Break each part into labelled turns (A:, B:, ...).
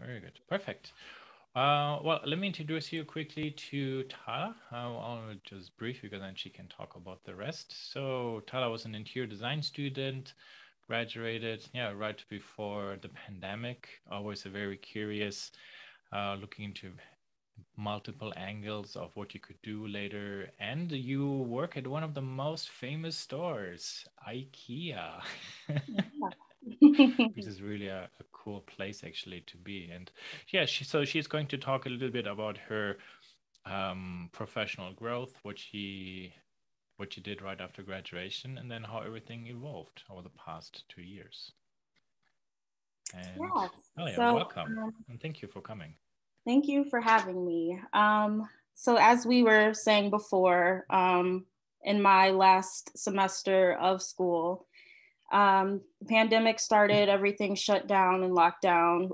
A: Very good. Perfect. Well, let me introduce you quickly to Tala. I'll just brief because then she can talk about the rest. So Tala was an interior design student, graduated, yeah, right before the pandemic. Always a very curious, looking into multiple angles of what you could do later. And you work at one of the most famous stores, Ikea. Which is really a cool place actually to be. And yeah, so she's going to talk a little bit about her professional growth, what she did right after graduation, and then how everything evolved over the past 2 years. And
B: Yes.
A: Talia,
B: So,
A: welcome, and thank you for coming.
B: thank you for having me. So, as we were saying before, in my last semester of school, the pandemic started, everything shut down and locked down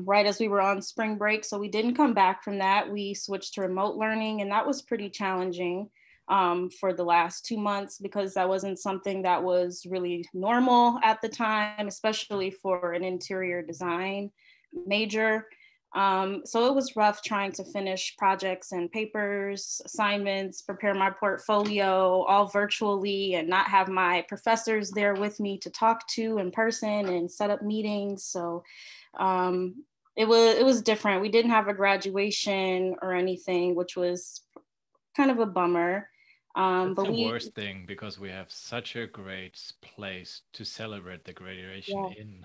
B: right as we were on spring break. So we didn't come back from that. We switched to remote learning, and that was pretty challenging for the last 2 months because that wasn't something that was really normal at the time, especially for an interior design major. So it was rough trying to finish projects and papers, assignments, prepare my portfolio all virtually and not have my professors there with me to talk to in person and set up meetings. So it was different. We didn't have a graduation or anything, which was kind of a bummer.
A: That's
B: But
A: the
B: we
A: worst thing because we have such a great place to celebrate the graduation
B: yeah,
A: in.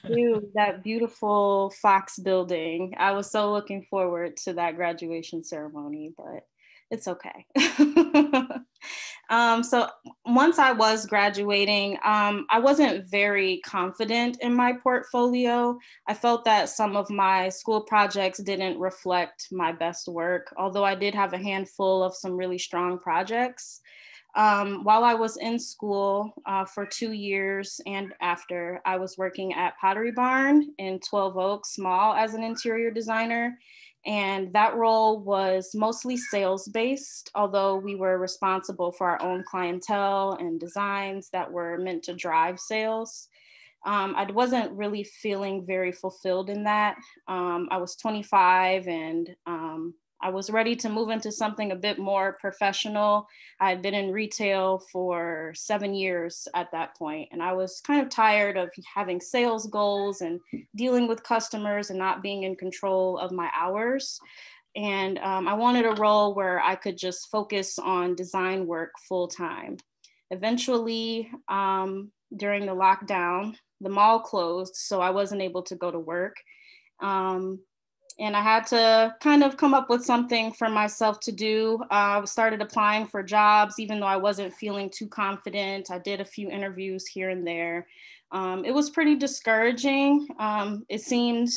B: we do that beautiful Fox building. I was so looking forward to that graduation ceremony, but it's okay. So once I was graduating, I wasn't very confident in my portfolio. I felt that some of my school projects didn't reflect my best work, although I did have a handful of some really strong projects. While I was in school for 2 years and after, I was working at Pottery Barn in 12 Oaks Mall as an interior designer. And that role was mostly sales based, although we were responsible for our own clientele and designs that were meant to drive sales. I wasn't really feeling very fulfilled in that. I was 25 and I was ready to move into something a bit more professional. I had been in retail for 7 years at that point, and I was kind of tired of having sales goals and dealing with customers and not being in control of my hours. And I wanted a role where I could just focus on design work full time. Eventually, during the lockdown, the mall closed, so I wasn't able to go to work. Um, and I had to kind of come up with something for myself to do. I started applying for jobs, even though I wasn't feeling too confident. I did a few interviews here and there. It was pretty discouraging. It seemed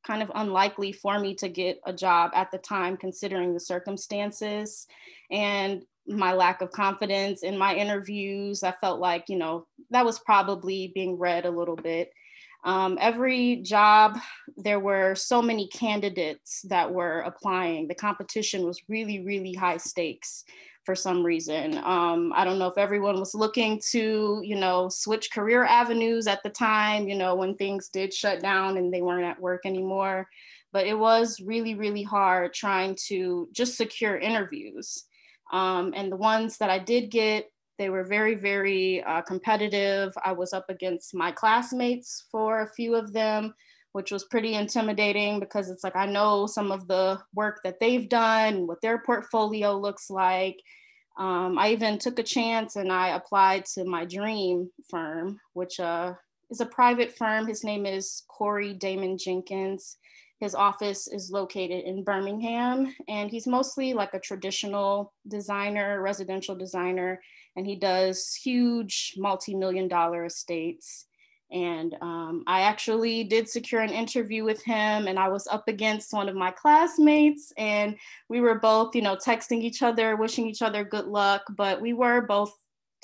B: kind of unlikely for me to get a job at the time, considering the circumstances and my lack of confidence in my interviews. I felt like, that was probably being read a little bit. Every job, there were so many candidates that were applying. The competition was really, really high stakes for some reason. I don't know if everyone was looking to, switch career avenues at the time, when things did shut down and they weren't at work anymore. But it was really, really hard trying to just secure interviews. And the ones that I did get, they were very, very competitive. I was up against my classmates for a few of them, which was pretty intimidating because it's like I know some of the work that they've done, what their portfolio looks like. I even took a chance and I applied to my dream firm, which is a private firm. His name is Corey Damon Jenkins. His office is located in Birmingham, and he's mostly like a traditional designer, residential designer, and he does huge multi-million-dollar estates. And I actually did secure an interview with him, and I was up against one of my classmates, and we were both, texting each other, wishing each other good luck, but we were both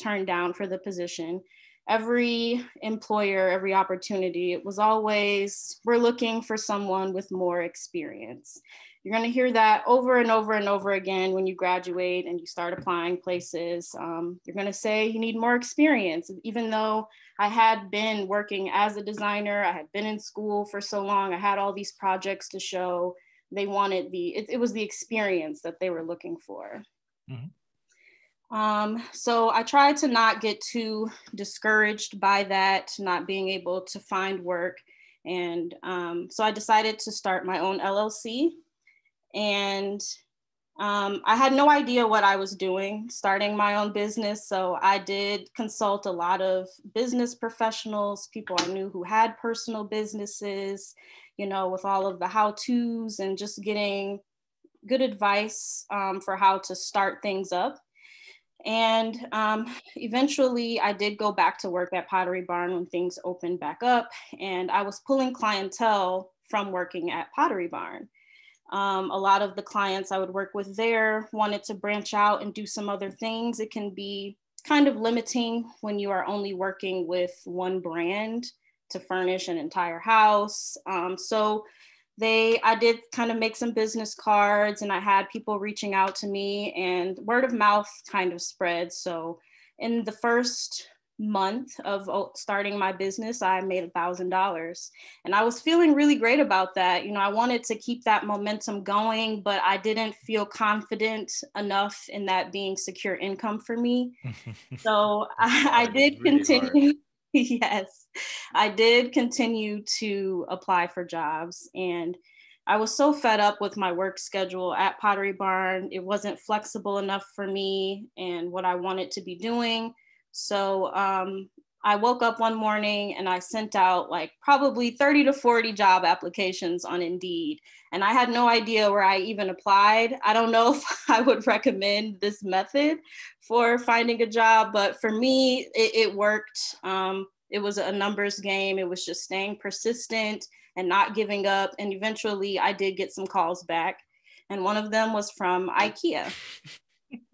B: turned down for the position. Every employer, every opportunity, it was always, we're looking for someone with more experience. You're going to hear that over and over and over again when you graduate and you start applying places. You're going to say you need more experience, even though I had been working as a designer. I had been in school for so long. I had all these projects to show. They wanted it was the experience that they were looking for. So I tried to not get too discouraged by that, not being able to find work. And so I decided to start my own LLC. And I had no idea what I was doing, starting my own business. So I did consult a lot of business professionals, people I knew who had personal businesses, with all of the how-tos and just getting good advice for how to start things up. And eventually I did go back to work at Pottery Barn when things opened back up. And I was pulling clientele from working at Pottery Barn. A lot of the clients I would work with there wanted to branch out and do some other things. It can be kind of limiting when you are only working with one brand to furnish an entire house. So I did kind of make some business cards, and I had people reaching out to me, and word of mouth kind of spread. So in the first month of starting my business, I made $1,000, and I was feeling really great about that. I wanted to keep that momentum going, but I didn't feel confident enough in that being secure income for me. So I did
A: really
B: continue. Yes, I did continue to apply for jobs, and I was so fed up with my work schedule at Pottery Barn. It wasn't flexible enough for me and what I wanted to be doing. So I woke up one morning and I sent out like probably 30 to 40 job applications on Indeed. And I had no idea where I even applied. I don't know if I would recommend this method for finding a job, but for me, it worked. It was a numbers game. It was just staying persistent and not giving up. And eventually I did get some calls back. And one of them was from Ikea.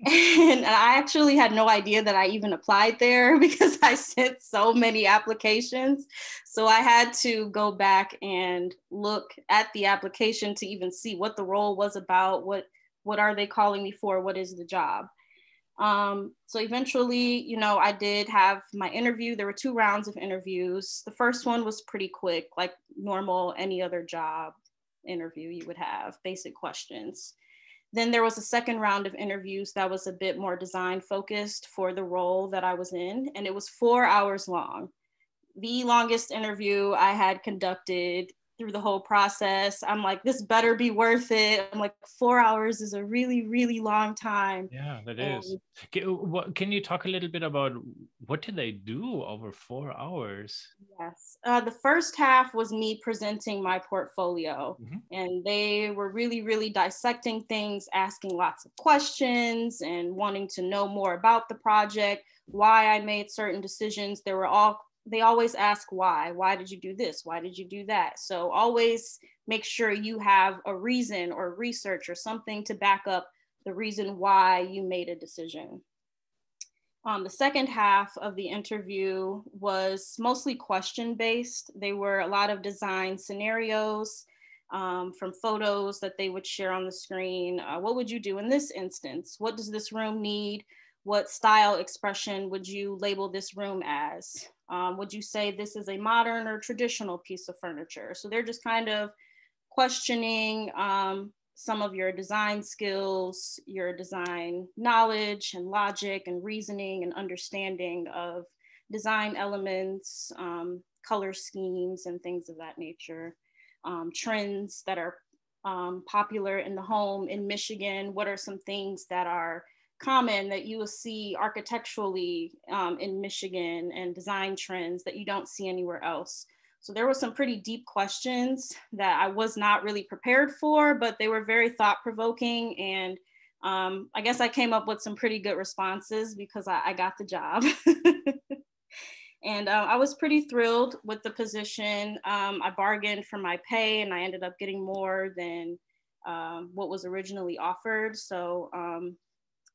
B: And I actually had no idea that I even applied there because I sent so many applications. So I had to go back and look at the application to even see what the role was about. What are they calling me for? What is the job? So eventually, I did have my interview. There were 2 rounds of interviews. The first one was pretty quick, like normal, any other job interview you would have, basic questions. Then there was a second round of interviews that was a bit more design focused for the role that I was in, and it was 4 hours long. The longest interview I had conducted through the whole process. I'm like, this better be worth it. I'm like, 4 hours is a really, really long time.
A: Yeah, that is. Can you talk a little bit about what did they do over 4 hours?
B: Yes. The first half was me presenting my portfolio, and they were really, really dissecting things, asking lots of questions and wanting to know more about the project, why I made certain decisions. They always ask why. Why did you do this? Why did you do that? So always make sure you have a reason or research or something to back up the reason why you made a decision. The second half of the interview was mostly question-based. They were a lot of design scenarios from photos that they would share on the screen. What would you do in this instance? What does this room need? What style expression would you label this room as? Would you say this is a modern or traditional piece of furniture? So they're just kind of questioning some of your design skills, your design knowledge and logic and reasoning and understanding of design elements, color schemes and things of that nature, trends that are popular in the home in Michigan. What are some things that are common that you will see architecturally in Michigan, and design trends that you don't see anywhere else? So there were some pretty deep questions that I was not really prepared for, but they were very thought-provoking. And I guess I came up with some pretty good responses because I got the job. And I was pretty thrilled with the position. I bargained for my pay, and I ended up getting more than what was originally offered. So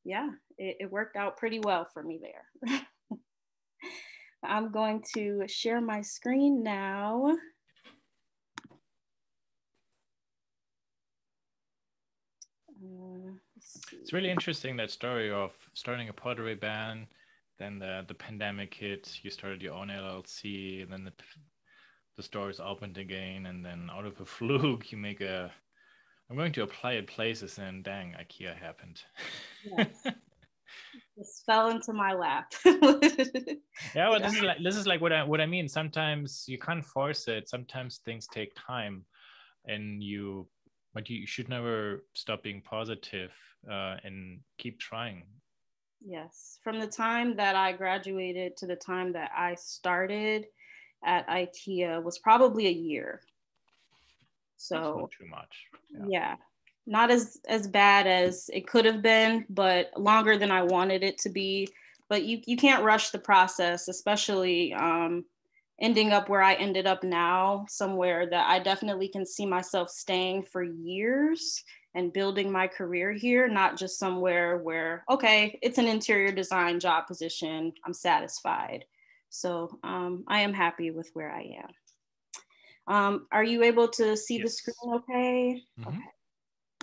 B: yeah, it worked out pretty well for me there. I'm going to share my screen now.
A: It's really interesting, that story of starting a pottery band, then the pandemic hit, you started your own LLC, and then the stores opened again, and then out of a fluke, you make I'm going to apply at places, and dang, IKEA happened.
B: Yes. Just fell into my lap.
A: Yeah, well, this is like what I mean. Sometimes you can't force it. Sometimes things take time, but you should never stop being positive, and keep trying.
B: Yes. From the time that I graduated to the time that I started at IKEA was probably a year. So
A: that's not too much.
B: Yeah. Not as bad as it could have been, but longer than I wanted it to be. But you can't rush the process, especially ending up where I ended up now, somewhere that I definitely can see myself staying for years and building my career here, not just somewhere where, okay, it's an interior design job position, I'm satisfied. So I am happy with where I am. Are you able to see the screen okay?
A: Mm-hmm.
B: Okay.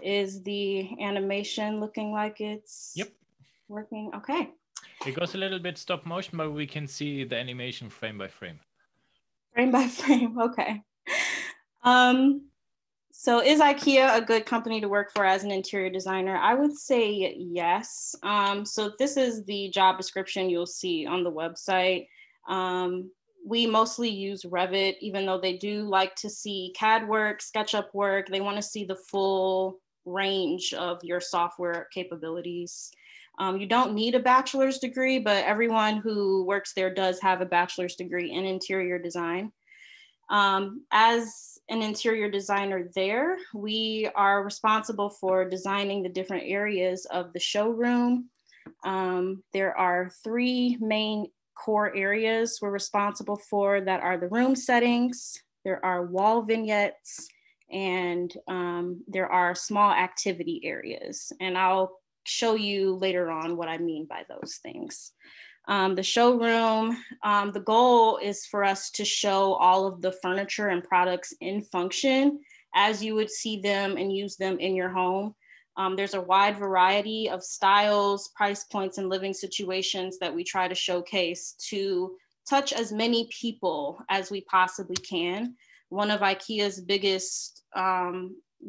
B: Is the animation looking like it's working? Okay.
A: It goes a little bit stop motion, but we can see the animation frame by frame.
B: Frame by frame, okay. So is IKEA a good company to work for as an interior designer? I would say yes. So this is the job description you'll see on the website. We mostly use Revit, even though they do like to see CAD work, SketchUp work. They want to see the full range of your software capabilities. You don't need a bachelor's degree, but everyone who works there does have a bachelor's degree in interior design. As an interior designer there, we are responsible for designing the different areas of the showroom. There are 3 main core areas we're responsible for that are the room settings, there are wall vignettes, and there are small activity areas. And I'll show you later on what I mean by those things. The showroom, the goal is for us to show all of the furniture and products in function as you would see them and use them in your home. There's a wide variety of styles, price points, and living situations that we try to showcase to touch as many people as we possibly can. One of IKEA's biggest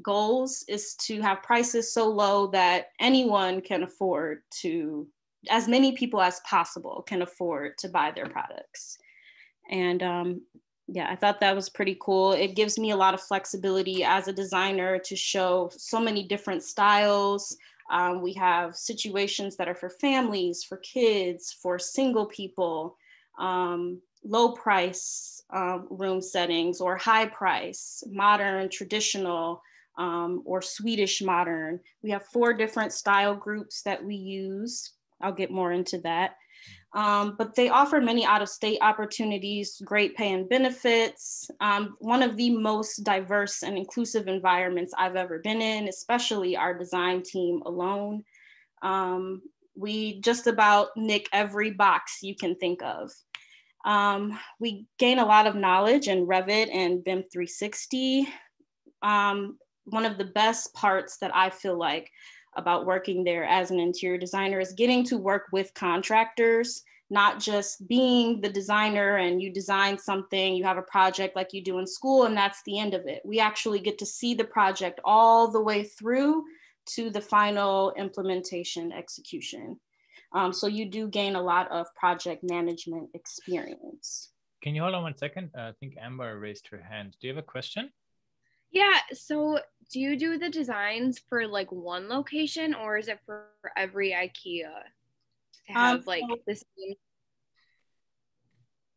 B: goals is to have prices so low that anyone can afford to, as many people as possible can afford to buy their products. And yeah, I thought that was pretty cool. It gives me a lot of flexibility as a designer to show so many different styles. We have situations that are for families, for kids, for single people, low price room settings, or high price, modern, traditional, or Swedish modern. We have 4 different style groups that we use. I'll get more into that. But they offer many out-of-state opportunities, great pay and benefits, one of the most diverse and inclusive environments I've ever been in, especially our design team alone. We just about nick every box you can think of. We gain a lot of knowledge in Revit and BIM 360. One of the best parts that I feel like about working there as an interior designer is getting to work with contractors, not just being the designer and you design something, you have a project like you do in school and that's the end of it. We actually get to see the project all the way through to the final implementation execution. So you do gain a lot of project management experience.
A: Can you hold on 1 second? I think Amber raised her hand. Do you have a question?
C: Yeah, so do you do the designs for like one location or is it for every IKEA to have like the same?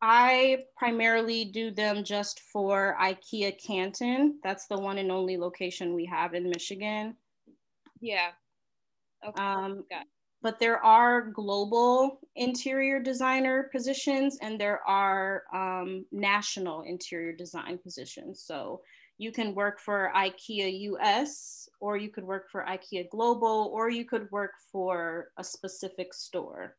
B: I primarily do them just for IKEA Canton. That's the one and only location we have in Michigan.
C: Yeah. Okay.
B: But there are global interior designer positions and there are national interior design positions. So you can work for IKEA US, or you could work for IKEA Global, or you could work for a specific store.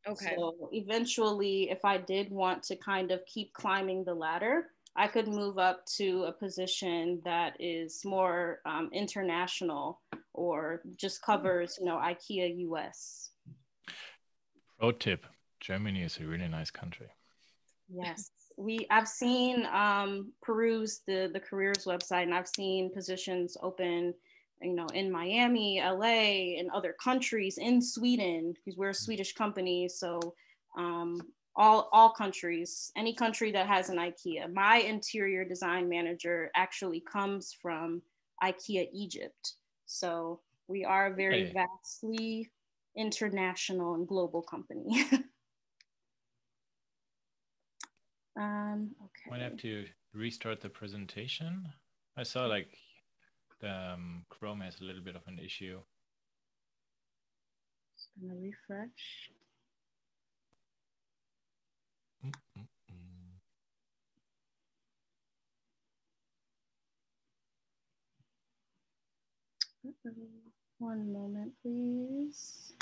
B: Okay. So eventually, if I did want to kind of keep climbing the ladder, I could move up to a position that is more international or just covers, you know, IKEA US.
A: Pro tip, Germany is a really nice country.
B: Yes, I've seen peruse the careers website, and I've seen positions open, you know, in Miami, LA, and other countries, in Sweden, because we're a Swedish company. So all countries, any country that has an IKEA. My interior design manager actually comes from IKEA Egypt. So we are a very vastly international and global company. Okay.
A: Might have to restart the presentation. I saw like the Chrome has a little bit of an issue.
B: Just gonna refresh. One moment, please.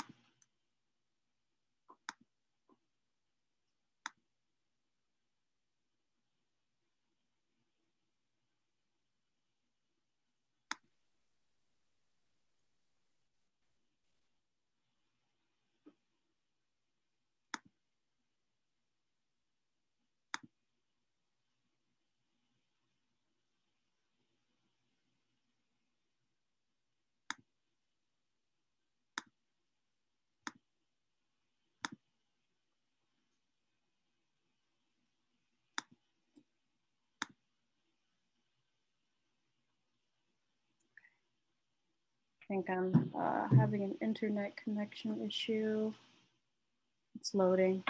B: I think I'm having an internet connection issue. It's loading.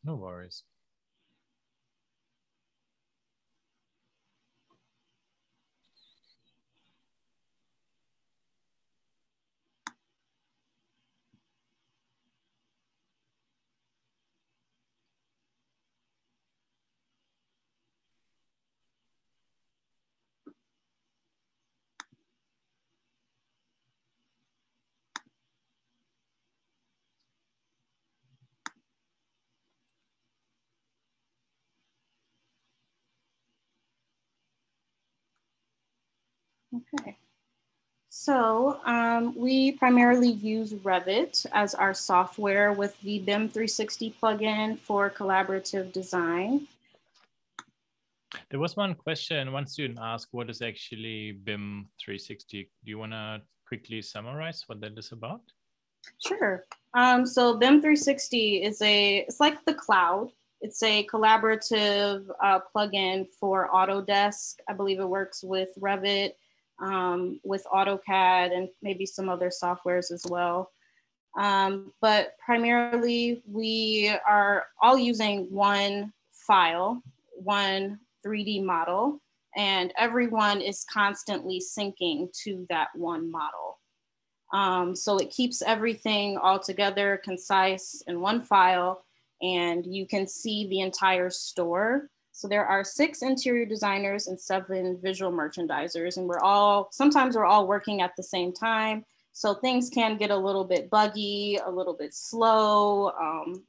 A: No worries.
B: Okay. So we primarily use Revit as our software with the BIM 360 plugin for collaborative design.
A: There was one question, one student asked, what is actually BIM 360? Do you want to quickly summarize what that is about?
B: Sure. So BIM 360 it's like the cloud. It's a collaborative plugin for Autodesk. I believe it works with Revit, with AutoCAD, and maybe some other softwares as well. But primarily, we are all using one file, one 3D model, and everyone is constantly syncing to that one model. So it keeps everything all together, concise in one file, and you can see the entire store. So there are 6 interior designers and 7 visual merchandisers, and sometimes we're all working at the same time. So things can get a little bit buggy, a little bit slow,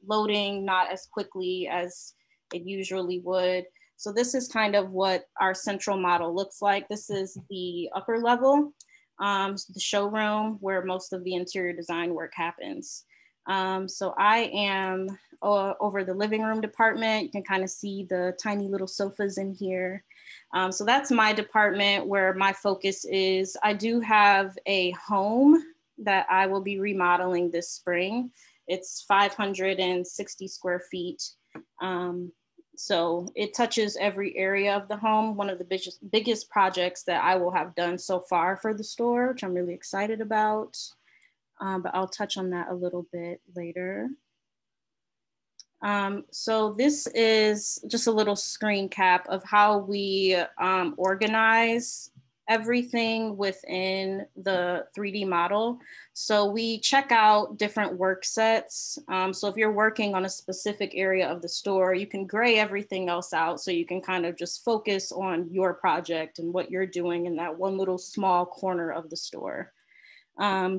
B: loading not as quickly as it usually would. So this is kind of what our central model looks like. This is the upper level, the showroom where most of the interior design work happens. So I am over the living room department. You can kind of see the tiny little sofas in here. So that's my department where my focus is. I do have a home that I will be remodeling this spring. It's 560 square feet. So it touches every area of the home. One of the biggest projects that I will have done so far for the store, which I'm really excited about. But I'll touch on that a little bit later. So this is just a little screen cap of how we organize everything within the 3D model. So we check out different work sets. So if you're working on a specific area of the store, you can gray everything else out so you can kind of just focus on your project and what you're doing in that one little small corner of the store.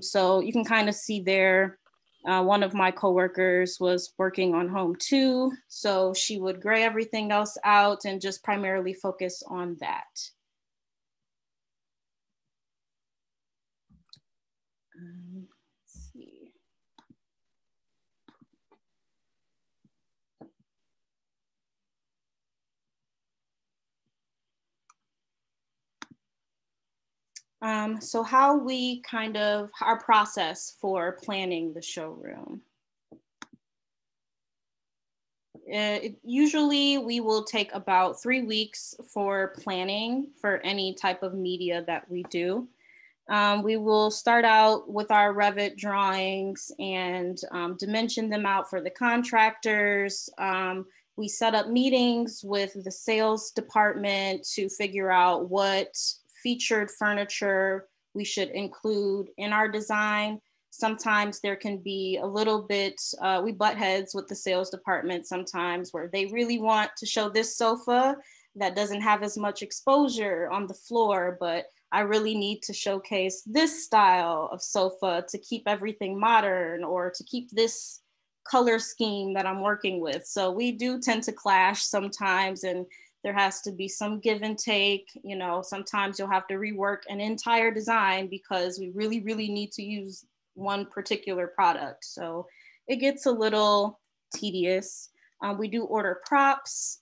B: So you can kind of see there One of my coworkers was working on home too, so she would gray everything else out and just primarily focus on that. Let's see. So how we our process for planning the showroom. Usually we will take about 3 weeks for planning for any type of media that we do. We will start out with our Revit drawings and dimension them out for the contractors. We set up meetings with the sales department to figure out what featured furniture we should include in our design. Sometimes there can be a little bit, we butt heads with the sales department sometimes where they really want to show this sofa that doesn't have as much exposure on the floor, but I really need to showcase this style of sofa to keep everything modern or to keep this color scheme that I'm working with. So we do tend to clash sometimes, and there has to be some give and take. You know, sometimes you'll have to rework an entire design because we really, really need to use one particular product. So it gets a little tedious. We do order props.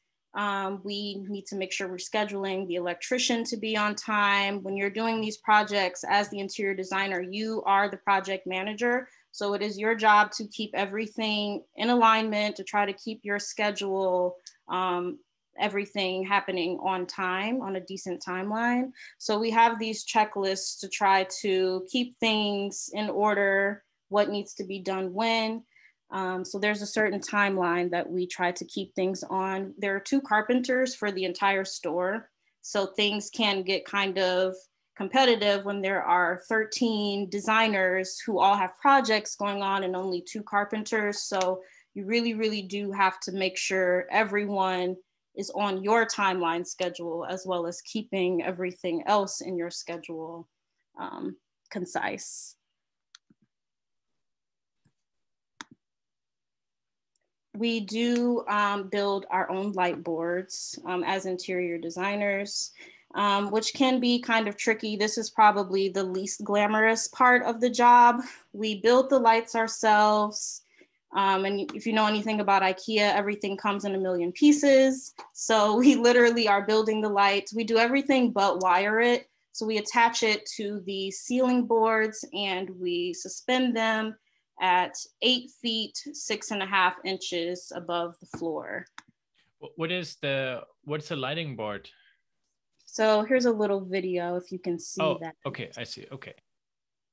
B: We need to make sure we're scheduling the electrician to be on time. When you're doing these projects as the interior designer, you are the project manager. So it is your job to keep everything in alignment, to try to keep your schedule, everything happening on time, on a decent timeline. So we have these checklists to try to keep things in order, what needs to be done when. So there's a certain timeline that we try to keep things on. There are 2 carpenters for the entire store. So things can get kind of competitive when there are 13 designers who all have projects going on and only 2 carpenters. So you really, really do have to make sure everyone is on your timeline schedule, as well as keeping everything else in your schedule concise. We do build our own light boards as interior designers, which can be kind of tricky. This is probably the least glamorous part of the job. We build the lights ourselves. And if you know anything about Ikea, everything comes in a million pieces. So we literally are building the lights. We do everything but wire it. So we attach it to the ceiling boards and we suspend them at 8 feet, 6.5 inches above the floor.
A: What's the lighting board?
B: So here's a little video if you can see that.
A: Okay, I see, okay.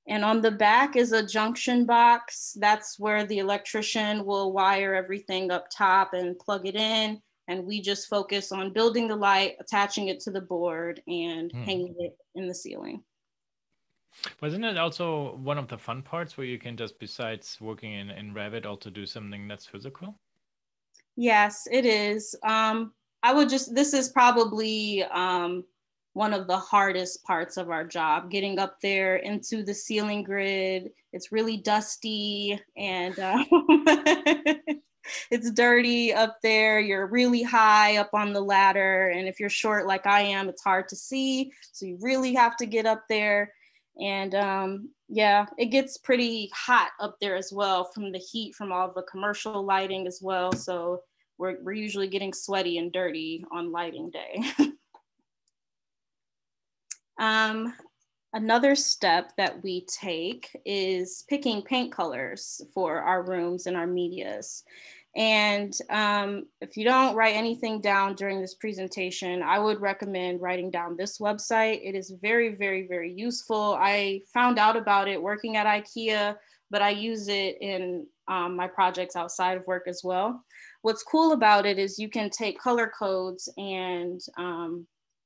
B: And on the back is a junction box. That's where the electrician will wire everything up top and plug it in. And we just focus on building the light, attaching it to the board and hanging it in the ceiling.
A: Wasn't it also one of the fun parts where you can just, besides working in Revit, also do something that's physical?
B: Yes, it is. This is probably one of the hardest parts of our job, getting up there into the ceiling grid. It's really dusty and it's dirty up there. You're really high up on the ladder. And if you're short like I am, it's hard to see. So you really have to get up there. And yeah, it gets pretty hot up there as well from the heat from all the commercial lighting as well. So we're usually getting sweaty and dirty on lighting day. Another step that we take is picking paint colors for our rooms and our medias. And if you don't write anything down during this presentation, I would recommend writing down this website. It is very, very, very useful. I found out about it working at Ikea, but I use it in my projects outside of work as well. What's cool about it is you can take color codes and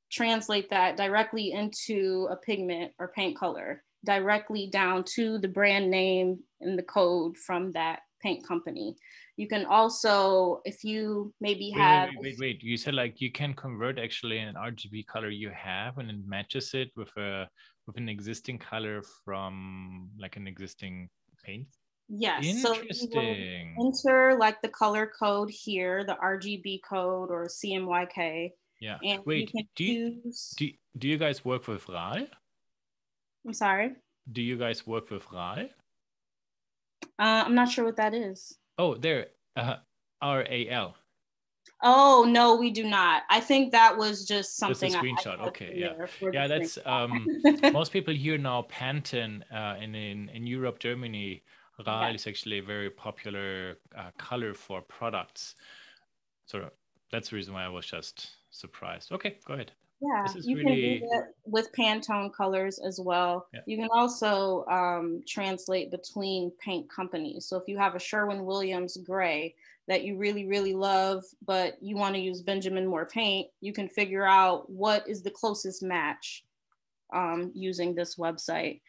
B: translate that directly into a pigment or paint color, directly down to the brand name and the code from that paint company. You can also, if you maybe have...
A: Wait. You said like you can convert actually an RGB color you have and it matches it with an existing color from like an existing paint?
B: Yes, so you would
A: Interesting.
B: enter like the color code here, the RGB code or CMYK,
A: Yeah.
B: and you
A: Wait,
B: can choose.
A: do you guys work with RAL?
B: I'm sorry.
A: Do you guys work with RAL?
B: I'm not sure what that is.
A: Oh, there, RAL.
B: Oh, no, we do not. I think that was just
A: Just a
B: something I
A: screenshot.
B: put
A: Okay,
B: in
A: yeah.
B: there for the
A: Yeah, that's
B: screenshot.
A: most people here now Pantone in Europe, Germany, RAL
B: Yeah.
A: is actually a very popular color for products. So that's the reason why I was just surprised. Okay, go ahead.
B: Yeah,
A: This is
B: you can do
A: really,
B: that with Pantone colors as well.
A: yeah.
B: You can also translate between paint companies. So if you have a Sherwin-Williams gray that you really, really love, but you want to use Benjamin Moore paint, you can figure out what is the closest match using this website.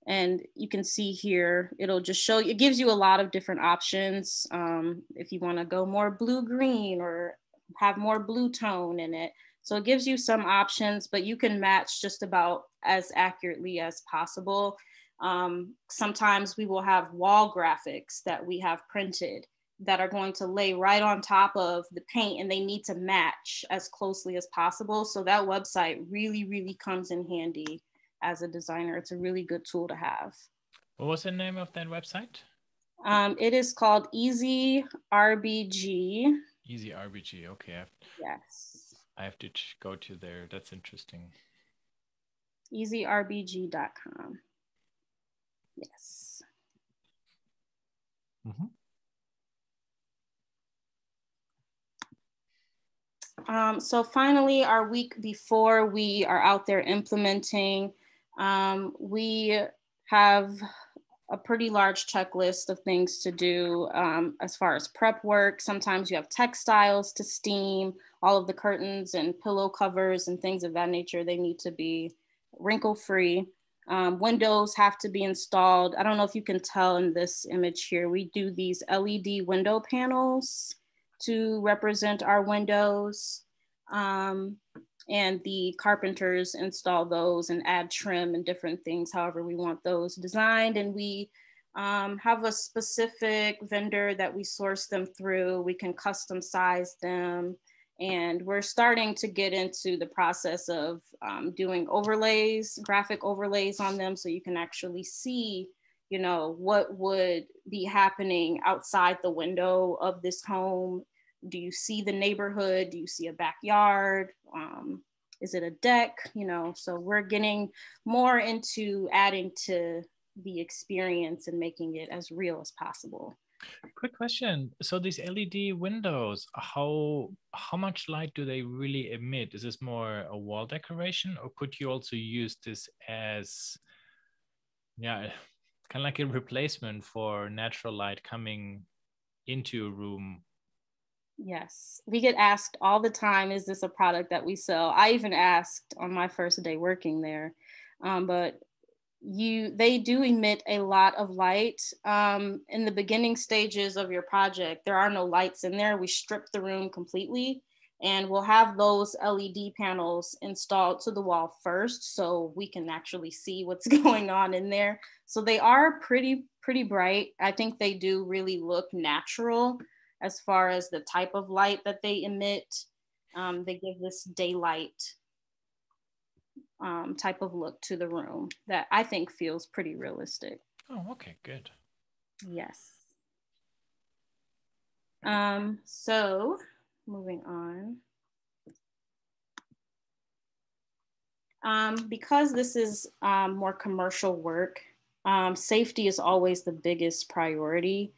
B: And you can see here, it'll just show you, it gives you a lot of different options. If you want to go more blue-green or have more blue tone in it. So it gives you some options, but you can match just about as accurately as possible. Sometimes we will have wall graphics that we have printed that are going to lay right on top of the paint, and they need to match as closely as possible. So that website really, really comes in handy as a designer. It's a really good tool to have.
A: What was the name of that website?
B: It is called Easy RBG.
A: Easy RBG. Okay,
B: Yes.
A: I have to go to there. That's interesting.
B: EasyRBG.com. Yes.
A: Mm-hmm.
B: So finally, our week before we are out there implementing, we have a pretty large checklist of things to do as far as prep work. Sometimes you have textiles to steam, all of the curtains and pillow covers and things of that nature. They need to be wrinkle-free. Windows have to be installed. I don't know if you can tell in this image here, we do these LED window panels to represent our windows. And the carpenters install those and add trim and different things, however we want those designed. And we have a specific vendor that we source them through. We can custom size them. And we're starting to get into the process of doing overlays, graphic overlays on them, so you can actually see, you know, what would be happening outside the window of this home. Do you see the neighborhood? Do you see a backyard? Is it a deck? You know, so we're getting more into adding to the experience and making it as real as possible.
A: Quick question. So these LED windows, how much light do they really emit? Is this more a wall decoration, or could you also use this as, yeah, kind of like a replacement for natural light coming into a room?
B: Yes, we get asked all the time, is this a product that we sell? I even asked on my first day working there, but they do emit a lot of light. In the beginning stages of your project, there are no lights in there. We strip the room completely, and we'll have those LED panels installed to the wall first so we can actually see what's going on in there. So they are pretty bright. I think they do really look natural as far as the type of light that they emit. They give this daylight type of look to the room that I think feels pretty realistic.
A: Oh, okay, good.
B: Yes. So moving on. Because this is more commercial work, safety is always the biggest priority.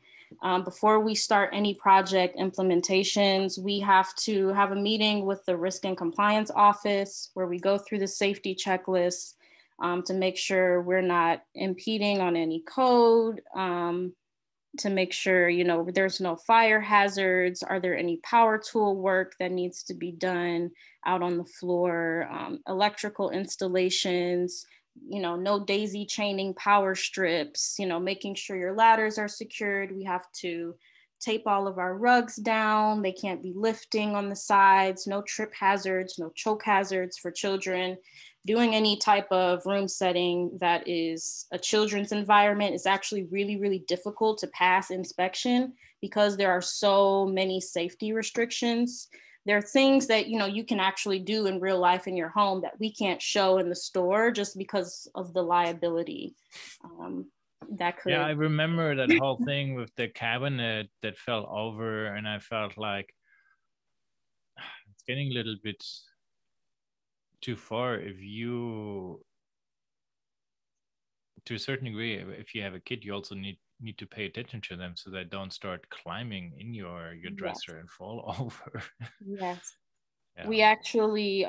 B: Before we start any project implementations, we have to have a meeting with the risk and compliance office where we go through the safety checklist to make sure we're not impeding on any code, to make sure, you know, there's no fire hazards. Are there any power tool work that needs to be done out on the floor? Electrical installations, you know, no daisy chaining power strips, you know, making sure your ladders are secured. We have to tape all of our rugs down. They can't be lifting on the sides, no trip hazards, no choke hazards for children. Doing any type of room setting that is a children's environment is actually really, really difficult to pass inspection because there are so many safety restrictions. There are things that you can actually do in real life in your home that we can't show in the store just because of the liability that could.
A: Yeah, I remember that whole thing with the cabinet that fell over, and I felt like it's getting a little bit too far. If you, to a certain degree, if you have a kid, you also need to pay attention to them so they don't start climbing in your dresser and fall over.
B: Yes.
A: Yeah.
B: We actually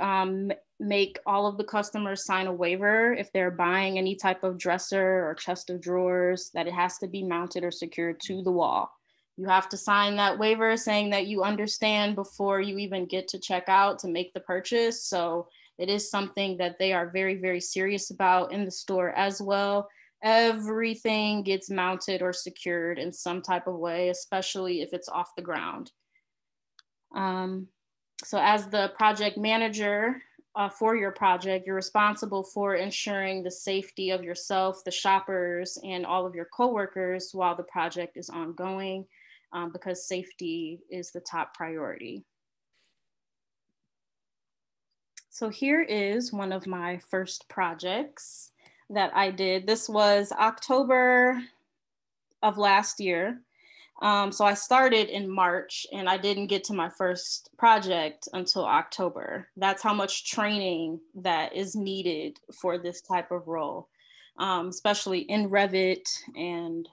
B: make all of the customers sign a waiver if they're buying any type of dresser or chest of drawers that it has to be mounted or secured to the wall. You have to sign that waiver saying that you understand before you even get to check out to make the purchase. So it is something that they are very, very serious about in the store as well. Everything gets mounted or secured in some type of way, especially if it's off the ground. So as the project manager for your project, you're responsible for ensuring the safety of yourself, the shoppers, and all of your coworkers while the project is ongoing, because safety is the top priority. So here is one of my first projects that I did. This was October of last year. So I started in March and I didn't get to my first project until October. That's how much training that is needed for this type of role, especially in Revit. And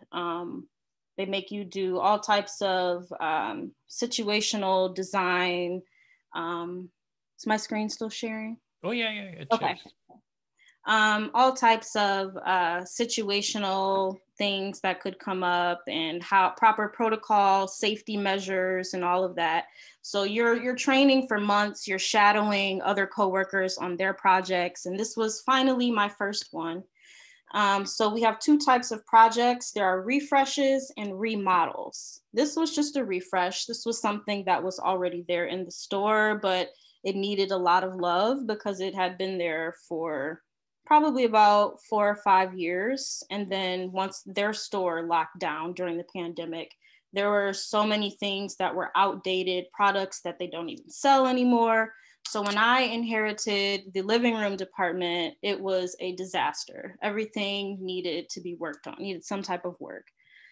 B: they make you do all types of situational design. Is my screen still sharing?
A: Oh, yeah, it
B: okay.
A: shows.
B: All types of situational things that could come up and how proper protocol, safety measures, and all of that. So you're training for months, you're shadowing other coworkers on their projects. And this was finally my first one. So we have two types of projects. There are refreshes and remodels. This was just a refresh. This was something that was already there in the store, but it needed a lot of love because it had been there for probably about 4 or 5 years. And then once their store locked down during the pandemic, there were so many things that were outdated, products that they don't even sell anymore. So when I inherited the living room department, it was a disaster. Everything needed to be worked on, needed some type of work.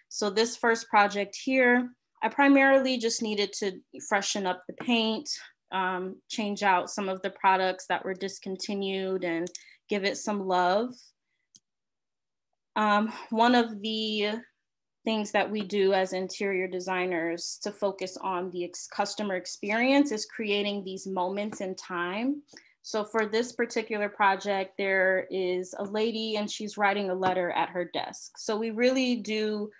B: So this first project here, I primarily just needed to freshen up the paint, change out some of the products that were discontinued and give it some love. One of the things that we do as interior designers to focus on the customer experience is creating these moments in time. So for this particular project, there is a lady and she's writing a letter at her desk. So we really do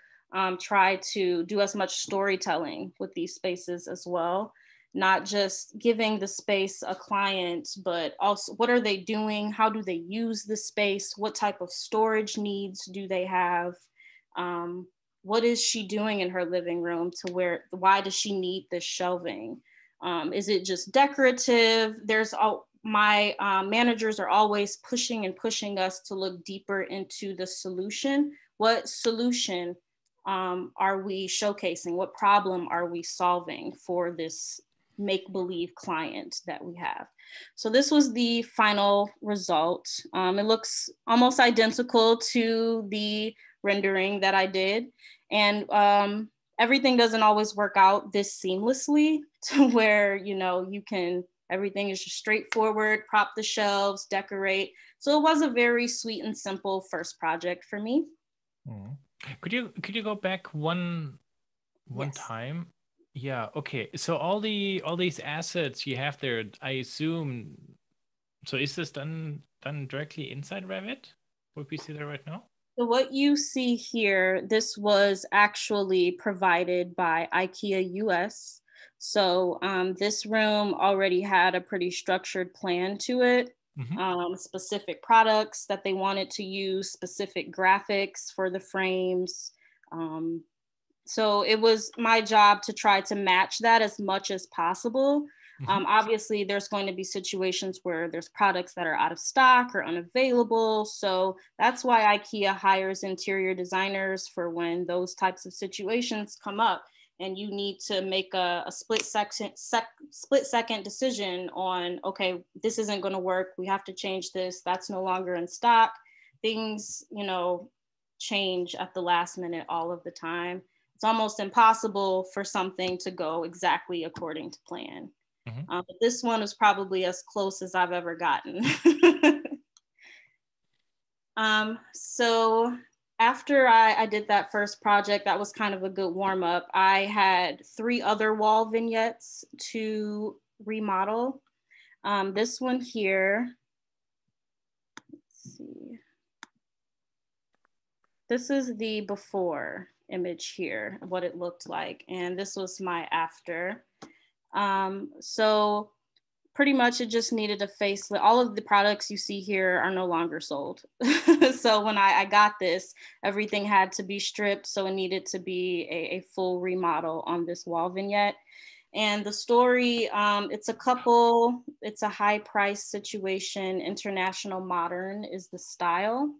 B: try to do as much storytelling with these spaces as well. Not just giving the space a client, but also what are they doing? How do they use the space? What type of storage needs do they have? What is she doing in her living room why does she need this shelving? Is it just decorative? My managers are always pushing us to look deeper into the solution. What solution are we showcasing? What problem are we solving for this make-believe client that we have? So this was the final result. It looks almost identical to the rendering that I did. And everything doesn't always work out this seamlessly to where, everything is just straightforward, prop the shelves, decorate. So it was a very sweet and simple first project for me.
A: Could you go back one
B: yes.
A: time? Yeah. Okay. So all these assets you have there, I assume. So is this done directly inside Revit? What we see there right now?
B: So what you see here, this was actually provided by Ikea US. So this room already had a pretty structured plan to it. Specific products that they wanted to use, specific graphics for the frames, So it was my job to try to match that as much as possible. Obviously, there's going to be situations where there's products that are out of stock or unavailable. So that's why IKEA hires interior designers for when those types of situations come up and you need to make a split second decision on, okay, this isn't going to work. We have to change this. That's no longer in stock. Things, you know, change at the last minute all of the time. It's almost impossible for something to go exactly according to plan. But this one is probably as close as I've ever gotten. So after I did that first project, that was kind of a good warm up. I had 3 other wall vignettes to remodel. This one here, let's see. This is the before image here, what it looked like. And this was my after. So pretty much it just needed a facelift. All of the products you see here are no longer sold. So when I got this, everything had to be stripped. So it needed to be a full remodel on this wall vignette. And the story, it's a couple, it's a high price situation. International Modern is the style.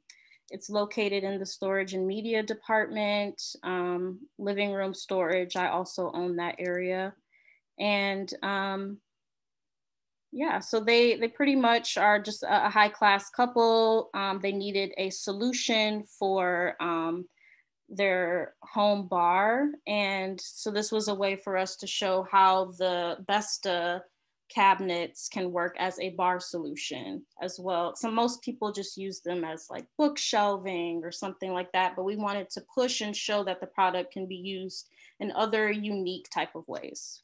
B: It's located in the storage and media department, living room storage. I also own that area. And yeah, so they pretty much are just a high class couple. They needed a solution for their home bar. And so this was a way for us to show how the Besta cabinets can work as a bar solution as well. So most people just use them as like book shelving or something like that, but we wanted to push and show that the product can be used in other unique type of ways.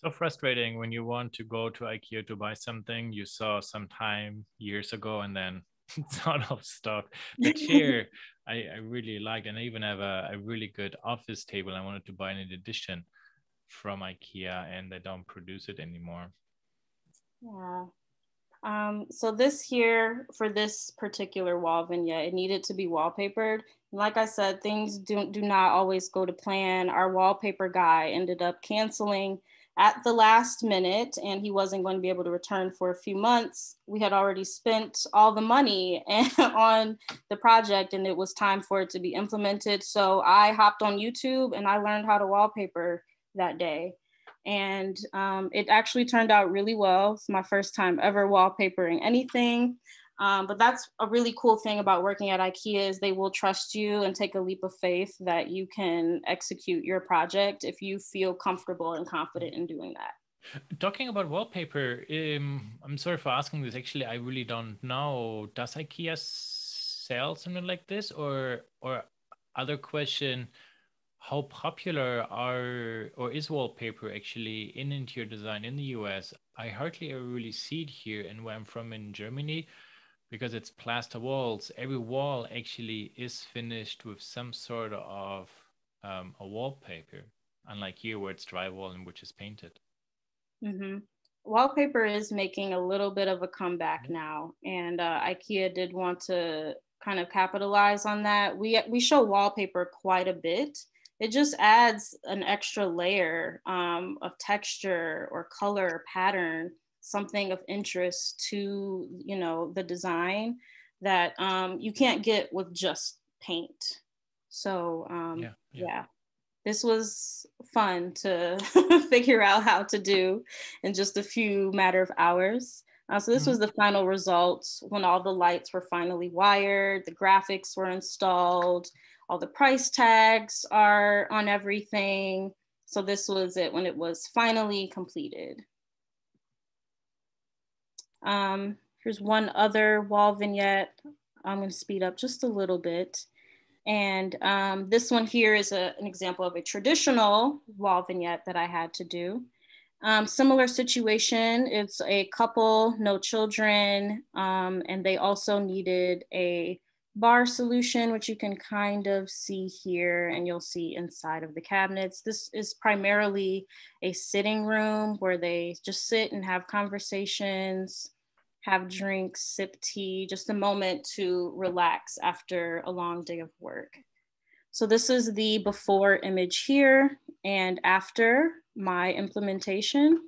A: So frustrating when you want to go to IKEA to buy something you saw sometime years ago and then it's out of stock. The chair I really liked, and I even have a really good office table I wanted to buy in addition from IKEA, and they don't produce it anymore.
B: Yeah. So this here, for this particular wall vignette, it needed to be wallpapered. And like I said, things do not always go to plan. Our wallpaper guy ended up canceling at the last minute, and he wasn't going to be able to return for a few months. We had already spent all the money on the project, and it was time for it to be implemented. So I hopped on YouTube and I learned how to wallpaper that day. And it actually turned out really well. It's my first time ever wallpapering anything. But that's a really cool thing about working at IKEA is they will trust you and take a leap of faith that you can execute your project if you feel comfortable and confident in doing that.
A: Talking about wallpaper, I'm sorry for asking this. Actually, I really don't know. Does IKEA sell something like this, or other question? How popular is wallpaper actually in interior design in the US? I hardly ever really see it here, and where I'm from in Germany, because it's plaster walls. Every wall actually is finished with some sort of a wallpaper, unlike here where it's drywall and which is painted.
B: Mm-hmm. Wallpaper is making a little bit of a comeback now, and IKEA did want to kind of capitalize on that. We show wallpaper quite a bit. It just adds an extra layer of texture or color pattern, something of interest to, you know, the design that you can't get with just paint. So yeah, this was fun to figure out how to do in just a few matter of hours. So this was the final results when all the lights were finally wired, the graphics were installed, all the price tags are on everything. So this was it when it was finally completed. Here's one other wall vignette. I'm going to speed up just a little bit. And this one here is an example of a traditional wall vignette that I had to do. Similar situation, it's a couple, no children, and they also needed a bar solution, which you can kind of see here, and you'll see inside of the cabinets. This is primarily a sitting room where they just sit and have conversations, have drinks, sip tea, just a moment to relax after a long day of work. So this is the before image here and after my implementation.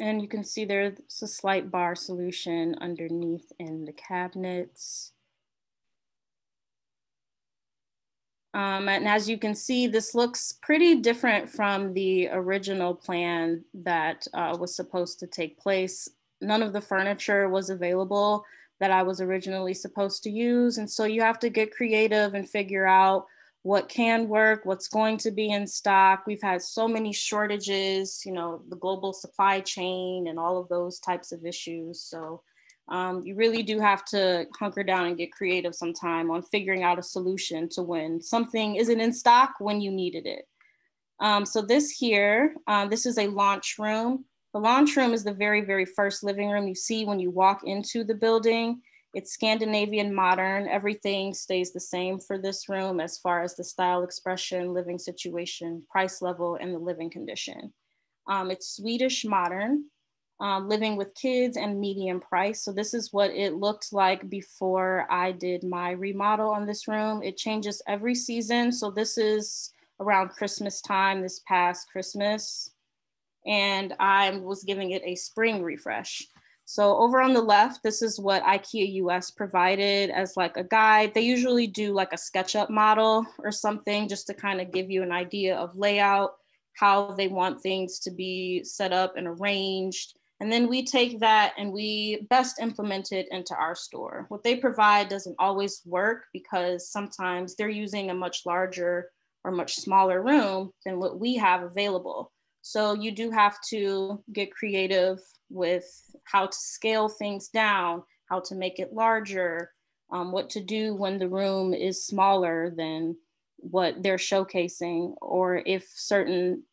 B: And you can see there's a slight bar solution underneath in the cabinets. And as you can see, this looks pretty different from the original plan that was supposed to take place. None of the furniture was available that I was originally supposed to use. And so you have to get creative and figure out what can work, what's going to be in stock. We've had so many shortages, you know, the global supply chain and all of those types of issues. So you really do have to hunker down and get creative sometime on figuring out a solution to when something isn't in stock when you needed it. So this here, this is a launch room. The launch room is the very, very first living room you see when you walk into the building. It's Scandinavian modern. Everything stays the same for this room as far as the style expression, living situation, price level, and the living condition. It's Swedish modern. Living with kids and medium price. So this is what it looked like before I did my remodel on this room. It changes every season. So this is around Christmas time, this past Christmas. And I was giving it a spring refresh. So over on the left, this is what Ikea US provided as like a guide. They usually do like a SketchUp model or something just to kind of give you an idea of layout, how they want things to be set up and arranged. And then we take that and we best implement it into our store. What they provide doesn't always work because sometimes they're using a much larger or much smaller room than what we have available. So you do have to get creative with how to scale things down, how to make it larger, what to do when the room is smaller than what they're showcasing, or if certain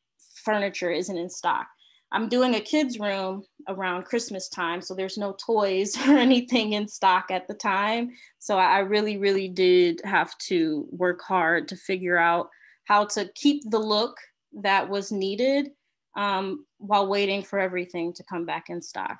B: furniture isn't in stock. I'm doing a kids room around Christmas time, so there's no toys or anything in stock at the time. So I really, really did have to work hard to figure out how to keep the look that was needed while waiting for everything to come back in stock.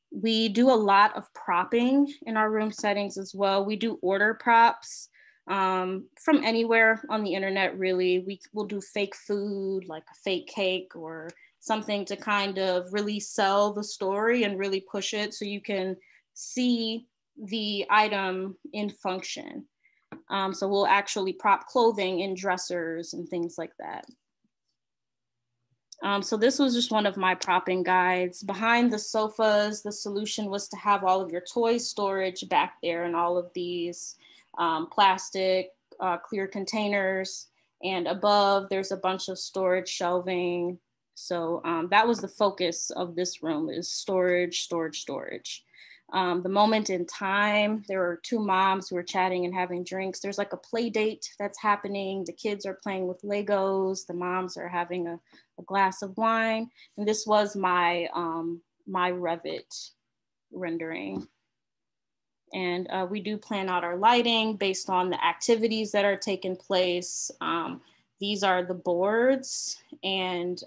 B: We do a lot of propping in our room settings as well. We do order props from anywhere on the internet, really. We will do fake food, like a fake cake or something to kind of really sell the story and really push it so you can see the item in function. So we'll actually prop clothing in dressers and things like that. So this was just one of my propping guides. Behind the sofas, the solution was to have all of your toy storage back there in all of these plastic clear containers. And above, there's a bunch of storage shelving. So that was the focus of this room, is storage, storage, storage. The moment in time, there were two moms who were chatting and having drinks. There's like a play date that's happening. The kids are playing with Legos. The moms are having a glass of wine. And this was my, my Revit rendering. And we do plan out our lighting based on the activities that are taking place. These are the boards. And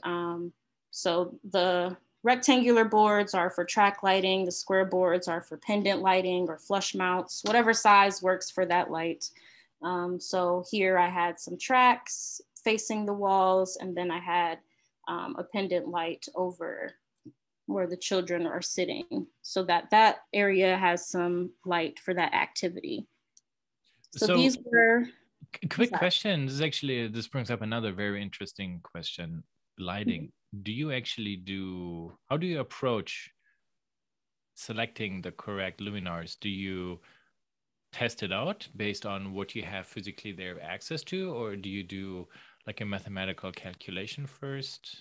B: so the rectangular boards are for track lighting. The square boards are for pendant lighting or flush mounts, whatever size works for that light. So here I had some tracks facing the walls, and then I had a pendant light over where the children are sitting, so that that area has some light for that activity. So these were
A: quick question. This brings up another very interesting question. Lighting. Do you actually how do you approach selecting the correct luminaires? Do you test it out based on what you have physically there access to, or do you do like a mathematical calculation first?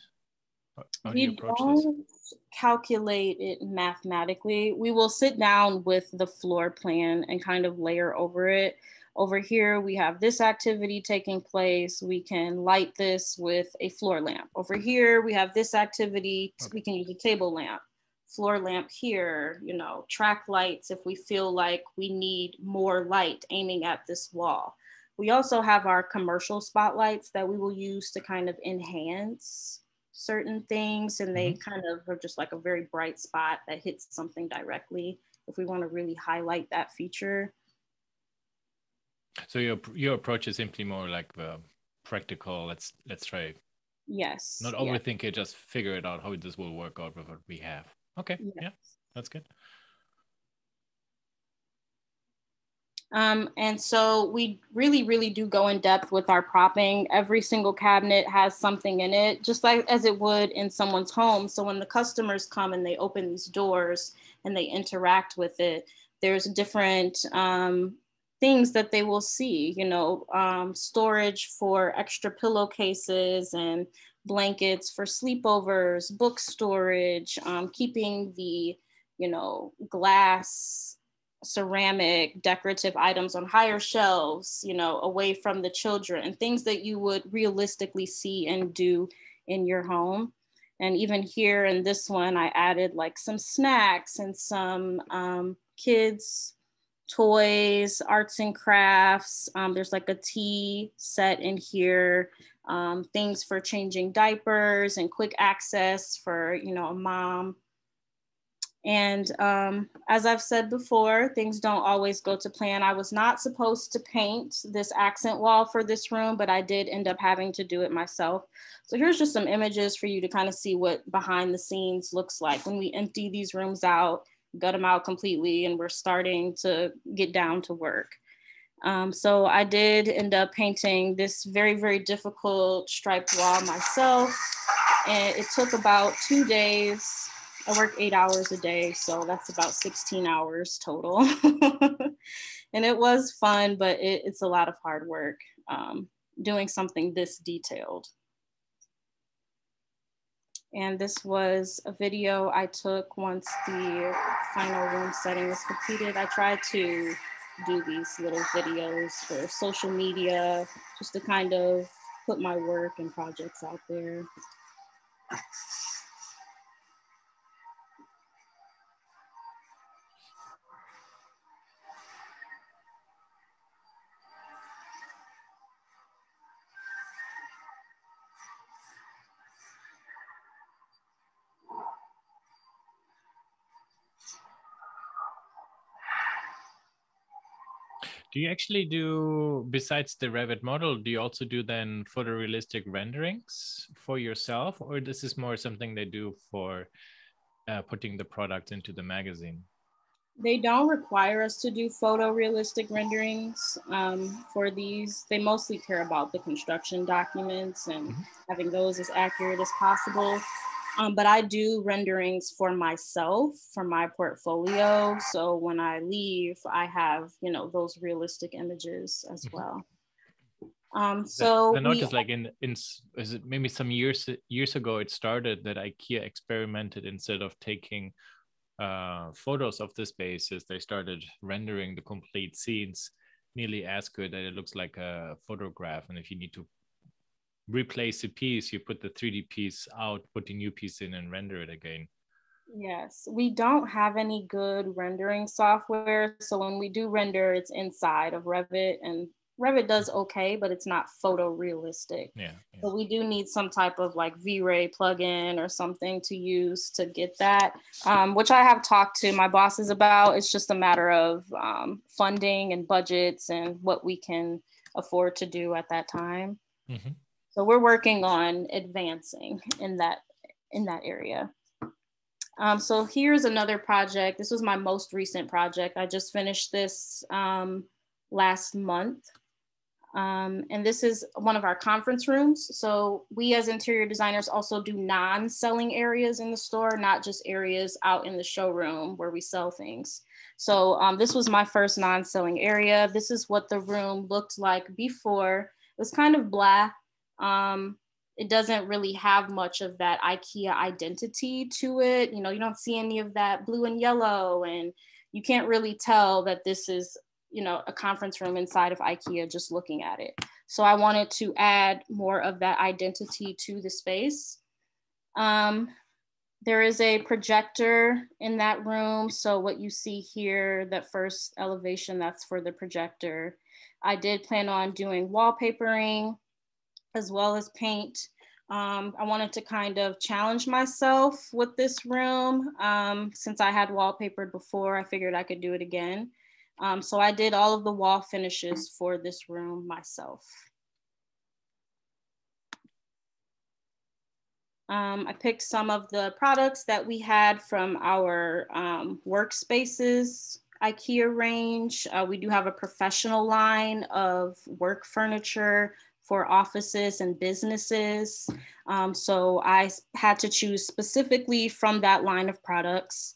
A: How do you approach this?
B: Calculate it mathematically. We will sit down with the floor plan and kind of layer over it. Over here, we have this activity taking place. We can light this with a floor lamp. Over here, we have this activity. Okay. We can use a table lamp, floor lamp here, you know, track lights if we feel like we need more light aiming at this wall. We also have our commercial spotlights that we will use to kind of enhance certain things. And they kind of are just like a very bright spot that hits something directly if we want to really highlight that feature.
A: So your approach is simply more like the practical, let's try.
B: Yes.
A: Not overthink it, just figure it out how this will work out with what we have. Okay, yes. Yeah, that's good.
B: And so we really do go in depth with our propping. Every single cabinet has something in it, just like as it would in someone's home. So when the customers come and they open these doors and they interact with it, there's different things that they will see, you know, storage for extra pillowcases and blankets for sleepovers, book storage, keeping the, you know, glass, ceramic, decorative items on higher shelves, you know, away from the children, and things that you would realistically see and do in your home. And even here in this one, I added like some snacks and some kids' toys, arts and crafts. There's like a tea set in here, things for changing diapers and quick access for, you know, a mom. And as I've said before, things don't always go to plan. I was not supposed to paint this accent wall for this room, but I did end up having to do it myself. So here's just some images for you to kind of see what behind the scenes looks like when we empty these rooms out, gut them out completely, and we're starting to get down to work. So I did end up painting this very difficult striped wall myself. And it took about 2 days. I work 8 hours a day, so that's about 16 hours total. And it was fun, but it's a lot of hard work doing something this detailed. And this was a video I took once the final room setting was completed. I tried to do these little videos for social media, just to kind of put my work and projects out there.
A: Do you actually do, besides the Revit model, do you also do then photorealistic renderings for yourself, or this is more something they do for putting the products into the magazine?
B: They don't require us to do photorealistic renderings for these. They mostly care about the construction documents and having those as accurate as possible. But I do renderings for myself, for my portfolio. So when I leave, I have, you know, those realistic images as well. So
A: I noticed, like is it maybe some years ago, it started that IKEA experimented, instead of taking photos of the spaces, they started rendering the complete scenes nearly as good that it looks like a photograph. And if you need to replace a piece, you put the 3D piece out, put the new piece in, and render it again.
B: Yes, we don't have any good rendering software. So when we do render, it's inside of Revit, and Revit does okay, but it's not photorealistic.
A: Yeah.
B: So we do need some type of like V-Ray plugin or something to use to get that, which I have talked to my bosses about. It's just a matter of funding and budgets and what we can afford to do at that time. So we're working on advancing in that area. So here's another project. This was my most recent project. I just finished this last month. And this is one of our conference rooms. So we as interior designers also do non-selling areas in the store, not just areas out in the showroom where we sell things. So this was my first non-selling area. This is what the room looked like before. It was kind of blah. It doesn't really have much of that IKEA identity to it. You know, you don't see any of that blue and yellow, and you can't really tell that this is, you know, a conference room inside of IKEA just looking at it. So I wanted to add more of that identity to the space. There is a projector in that room. So what you see here, that first elevation, that's for the projector. I did plan on doing wallpapering as well as paint. I wanted to kind of challenge myself with this room. Since I had wallpapered before, I figured I could do it again. So I did all of the wall finishes for this room myself. I picked some of the products that we had from our workspaces Ikea range. We do have a professional line of work furniture for offices and businesses. So I had to choose specifically from that line of products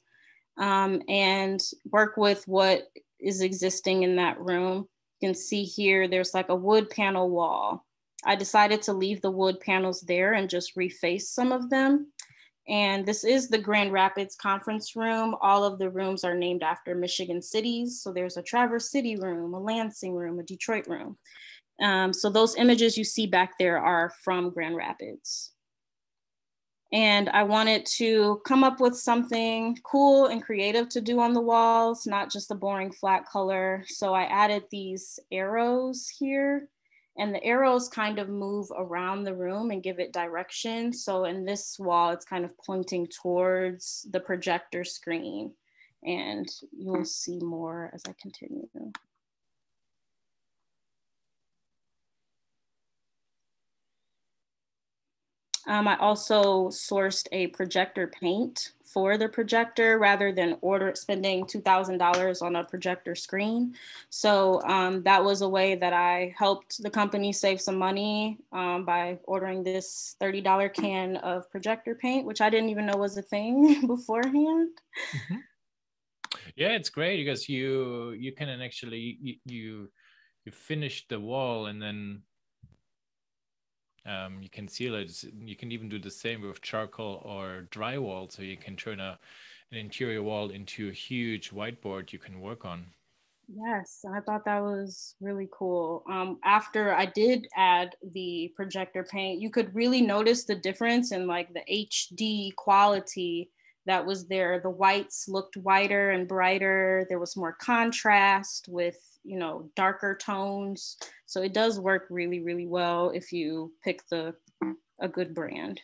B: and work with what is existing in that room. You can see here, there's like a wood panel wall. I decided to leave the wood panels there and just reface some of them. And this is the Grand Rapids conference room. All of the rooms are named after Michigan cities. So there's a Traverse City room, a Lansing room, a Detroit room. So those images you see back there are from Grand Rapids. And I wanted to come up with something cool and creative to do on the walls, not just a boring flat color. So I added these arrows here, and the arrows kind of move around the room and give it direction. So in this wall, it's kind of pointing towards the projector screen, and you'll see more as I continue. I also sourced a projector paint for the projector rather than spending $2,000 on a projector screen. So that was a way that I helped the company save some money by ordering this $30 can of projector paint, which I didn't even know was a thing beforehand.
A: Mm-hmm. Yeah, it's great because you can actually you finish the wall and then you can seal it. You can even do the same with charcoal or drywall. So you can turn an interior wall into a huge whiteboard you can work on.
B: Yes, I thought that was really cool. After I did add the projector paint, you could really notice the difference in like the HD quality that was there. The whites looked whiter and brighter. There was more contrast with, you know, darker tones. So it does work really, really well if you pick a good brand.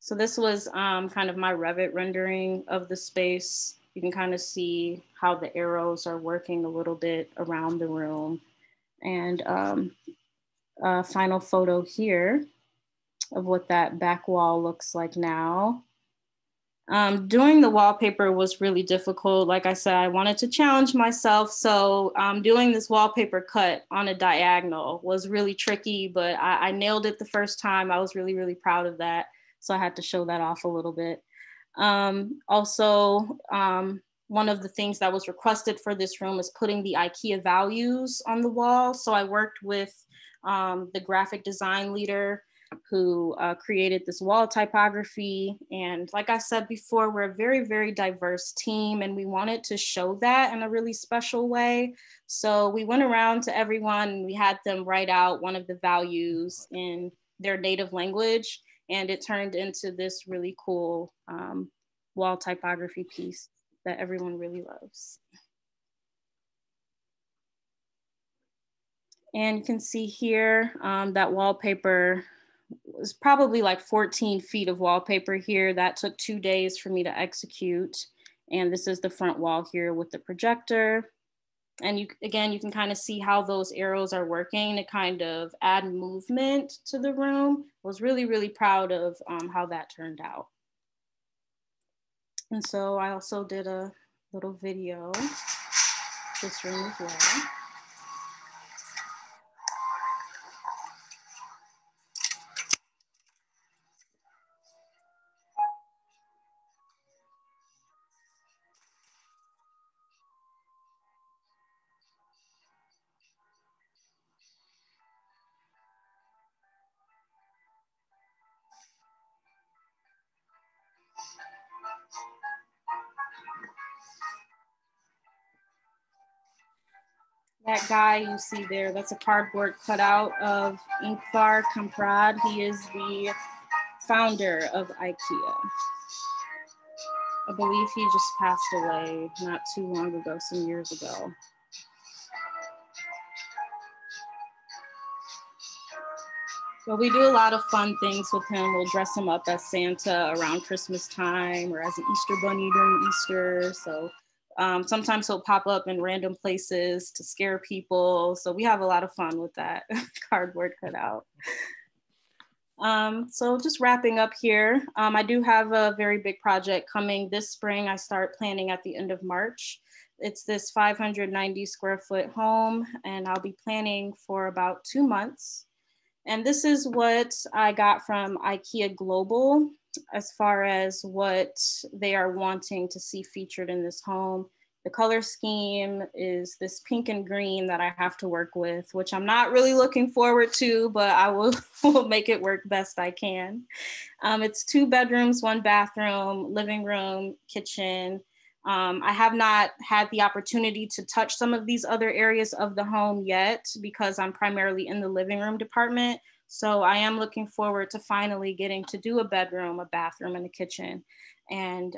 B: So this was kind of my Revit rendering of the space. You can kind of see how the arrows are working a little bit around the room. And a final photo here of what that back wall looks like now. Doing the wallpaper was really difficult. Like I said, I wanted to challenge myself. So doing this wallpaper cut on a diagonal was really tricky, but I nailed it the first time. I was really, really proud of that. So I had to show that off a little bit. Also, one of the things that was requested for this room is putting the IKEA values on the wall. So I worked with the graphic design leader who created this wall typography. And like I said before, we're a very, very diverse team, and we wanted to show that in a really special way. So we went around to everyone and we had them write out one of the values in their native language, and it turned into this really cool wall typography piece that everyone really loves. And you can see here that wallpaper was probably like 14 feet of wallpaper here. That took 2 days for me to execute. And this is the front wall here with the projector. And you can kind of see how those arrows are working to kind of add movement to the room. I was really, really proud of how that turned out. And so I also did a little video this room as well. That guy you see there, that's a cardboard cutout of Ingvar Kamprad. He is the founder of IKEA. I believe he just passed away not too long ago, some years ago. But we do a lot of fun things with him. We'll dress him up as Santa around Christmas time or as an Easter bunny during Easter. So sometimes he'll pop up in random places to scare people. So we have a lot of fun with that cardboard cutout. So just wrapping up here, I do have a very big project coming this spring. I start planning at the end of March. It's this 590 square foot home, and I'll be planning for about 2 months. And this is what I got from IKEA Global as far as what they are wanting to see featured in this home. The color scheme is this pink and green that I have to work with, which I'm not really looking forward to, but I will make it work best I can. It's 2 bedrooms, 1 bathroom, living room, kitchen. I have not had the opportunity to touch some of these other areas of the home yet because I'm primarily in the living room department. So I am looking forward to finally getting to do a bedroom, a bathroom, and a kitchen. And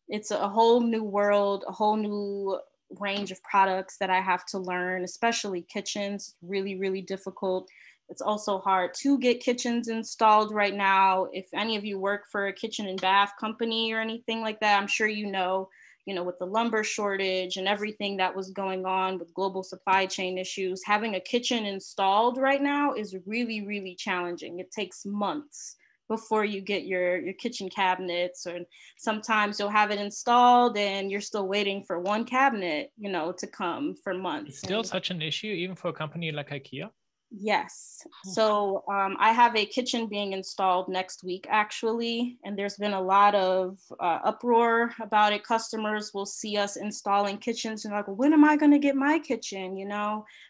B: it's a whole new world, a whole new range of products that I have to learn, especially kitchens. Really, really difficult. It's also hard to get kitchens installed right now. If any of you work for a kitchen and bath company or anything like that, I'm sure you know, with the lumber shortage and everything that was going on with global supply chain issues, having a kitchen installed right now is really, really challenging. It takes months before you get your kitchen cabinets, or sometimes you'll have it installed and you're still waiting for one cabinet, to come for months.
A: It's still such an issue, even for a company like IKEA?
B: Yes. So I have a kitchen being installed next week, actually, and there's been a lot of uproar about it. Customers will see us installing kitchens and like, well, when am I going to get my kitchen?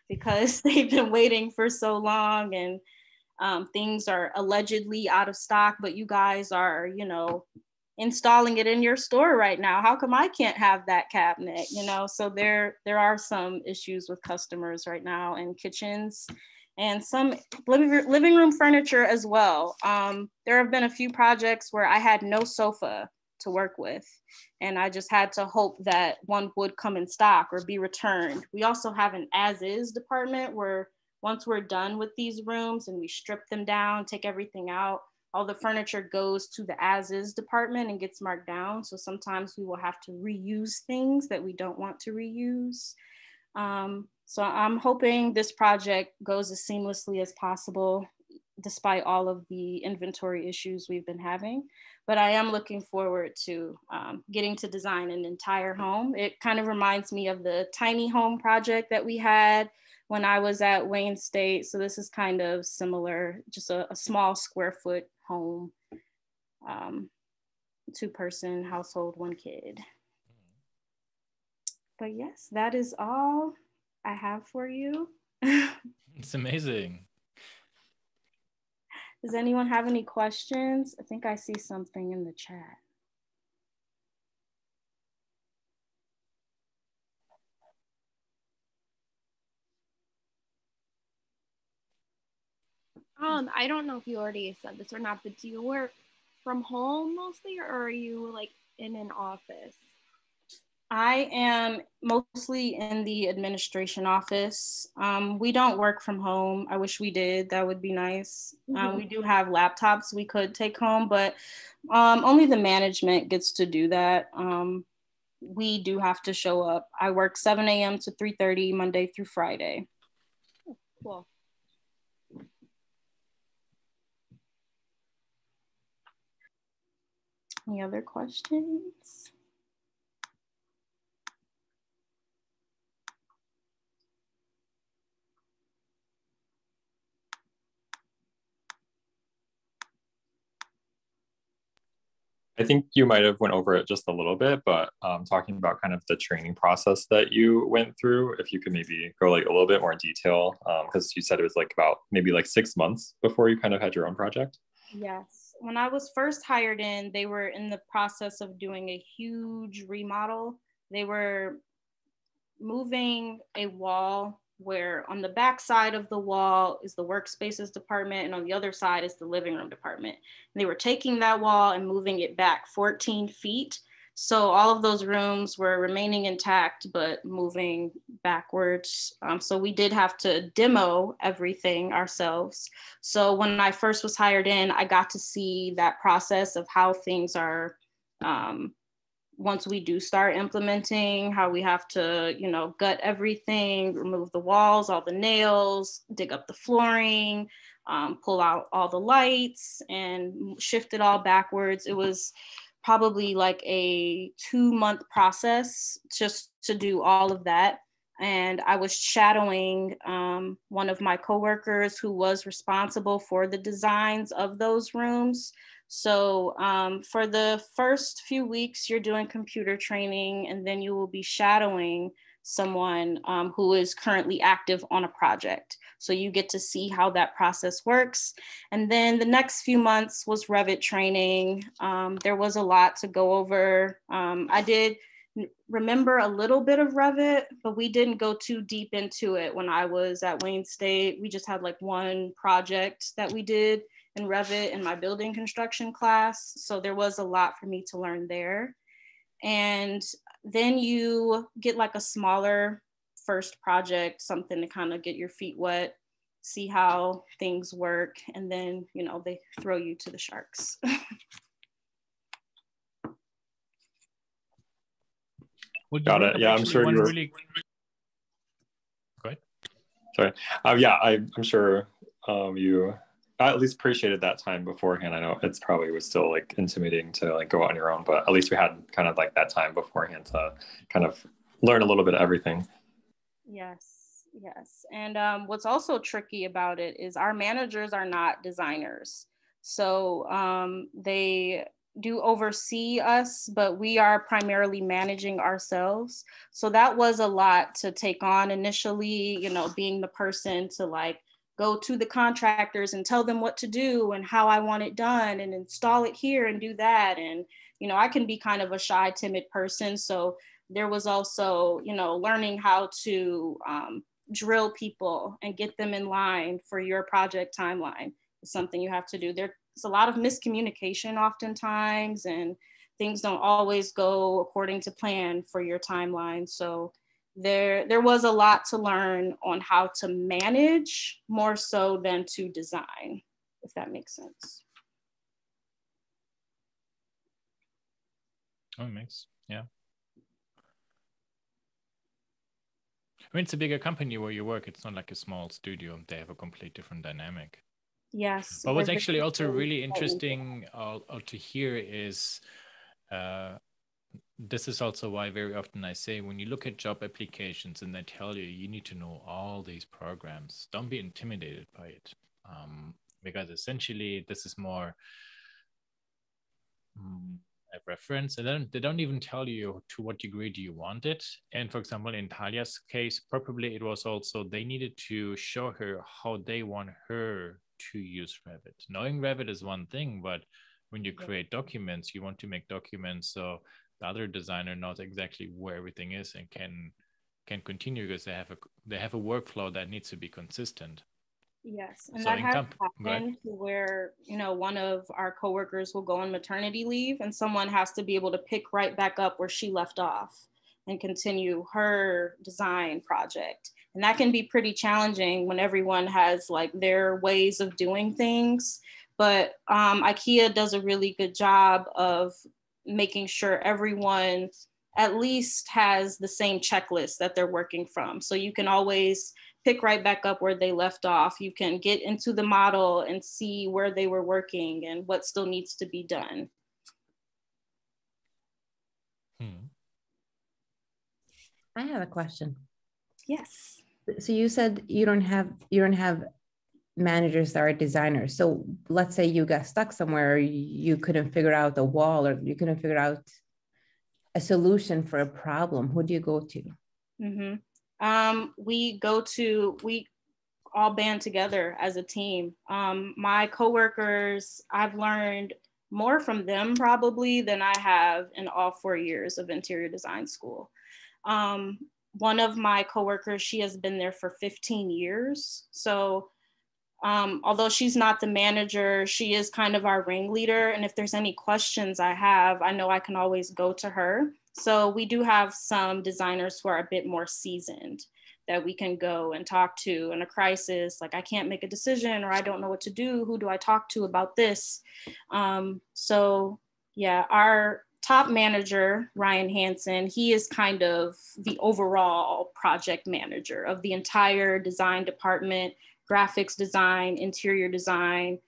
B: Because they've been waiting for so long, and things are allegedly out of stock, but you guys are, installing it in your store right now. How come I can't have that cabinet? So there are some issues with customers right now and kitchens, and some living room furniture as well. There have been a few projects where I had no sofa to work with, and I just had to hope that one would come in stock or be returned. We also have an as-is department where once we're done with these rooms and we strip them down, take everything out, all the furniture goes to the as-is department and gets marked down. So sometimes we will have to reuse things that we don't want to reuse. So I'm hoping this project goes as seamlessly as possible, despite all of the inventory issues we've been having. But I am looking forward to getting to design an entire home. It kind of reminds me of the tiny home project that we had when I was at Wayne State. So this is kind of similar, just a small square foot home, 2-person household, 1 kid. But yes, that is all I have for you.
A: It's amazing.
B: Does anyone have any questions? I think I see something in the chat.
C: I don't know if you already said this or not, but do you work from home mostly, or are you like in an office?
B: I am mostly in the administration office. We don't work from home. I wish we did. That would be nice. We do have laptops we could take home, but only the management gets to do that. We do have to show up. I work 7 a.m. to 3:30 Monday through Friday.
C: Cool.
B: Any other questions?
D: I think you might have went over it just a little bit, but talking about kind of the training process that you went through, if you could maybe go like a little bit more in detail, because you said it was like about maybe like 6 months before you kind of had your own project.
B: Yes. When I was first hired in, they were in the process of doing a huge remodel. They were moving a wall where on the back side of the wall is the workspaces department and on the other side is the living room department. And they were taking that wall and moving it back 14 feet. So all of those rooms were remaining intact, but moving backwards. So we did have to demo everything ourselves. So when I first was hired in, I got to see that process of how things are, once we do start implementing, how we have to, you know, gut everything, remove the walls, all the nails, dig up the flooring, pull out all the lights and shift it all backwards. It was probably like a 2-month process just to do all of that. And I was shadowing one of my coworkers who was responsible for the designs of those rooms. So for the first few weeks, you're doing computer training, and then you will be shadowing someone who is currently active on a project. So you get to see how that process works. And then the next few months was Revit training. There was a lot to go over. I did remember a little bit of Revit, but we didn't go too deep into it when I was at Wayne State. We just had like one project that we did in Revit in my building construction class. So there was a lot for me to learn there. And then you get like a smaller first project, something to kind of get your feet wet, see how things work. And then, you know, they throw you to the sharks.
D: Got it. Yeah, I'm sure you were.
A: Really... Go ahead.
D: Sorry. Yeah, I'm sure you at least appreciated that time beforehand. I know it's probably was still like intimidating to like go on your own, but at least we had kind of like that time beforehand to kind of learn a little bit of everything.
B: Yes, yes. And what's also tricky about it is our managers are not designers. So they do oversee us, but we are primarily managing ourselves. So that was a lot to take on initially, you know, being the person to like go to the contractors and tell them what to do and how I want it done and install it here and do that. And, you know, I can be kind of a shy, timid person. So there was also, you know, learning how to drill people and get them in line for your project timeline is something you have to do. There's a lot of miscommunication oftentimes, and things don't always go according to plan for your timeline. So there was a lot to learn on how to manage more so than to design, if that makes sense.
A: Oh, it makes, yeah. I mean, it's a bigger company where you work. It's not like a small studio. They have a complete different dynamic.
B: Yes.
A: But what's actually also really interesting to hear is, this is also why very often I say, when you look at job applications and they tell you, you need to know all these programs, don't be intimidated by it. Because essentially this is more a reference, and they don't even tell you to what degree do you want it. And for example, in Talia's case, probably it was also they needed to show her how they want her to use Revit. Knowing Revit is one thing, but when you create documents, you want to make documents so the other designer knows exactly where everything is and can continue, because they have a workflow that needs to be consistent.
B: Yes, and so that has happened where, you know, one of our coworkers will go on maternity leave and someone has to be able to pick right back up where she left off and continue her design project. And that can be pretty challenging when everyone has like their ways of doing things. But Ikea does a really good job of making sure everyone at least has the same checklist that they're working from. So you can always pick right back up where they left off. You can get into the model and see where they were working and what still needs to be done.
E: I have a question.
B: Yes.
E: So you said you don't have managers that are designers. So let's say you got stuck somewhere, you couldn't figure out the wall, or you couldn't figure out a solution for a problem. Who do you go to?
B: Mm-hmm. We all band together as a team. My coworkers, I've learned more from them probably than I have in all 4 years of interior design school. one of my coworkers, she has been there for 15 years. So although she's not the manager, she is kind of our ringleader. And if there's any questions I have, I know I can always go to her. So we do have some designers who are a bit more seasoned that we can go and talk to in a crisis. Like, I can't make a decision, or I don't know what to do. Who do I talk to about this? So yeah, our top manager, Ryan Hansen, he is kind of the overall project manager of the entire design department, graphics design, interior design,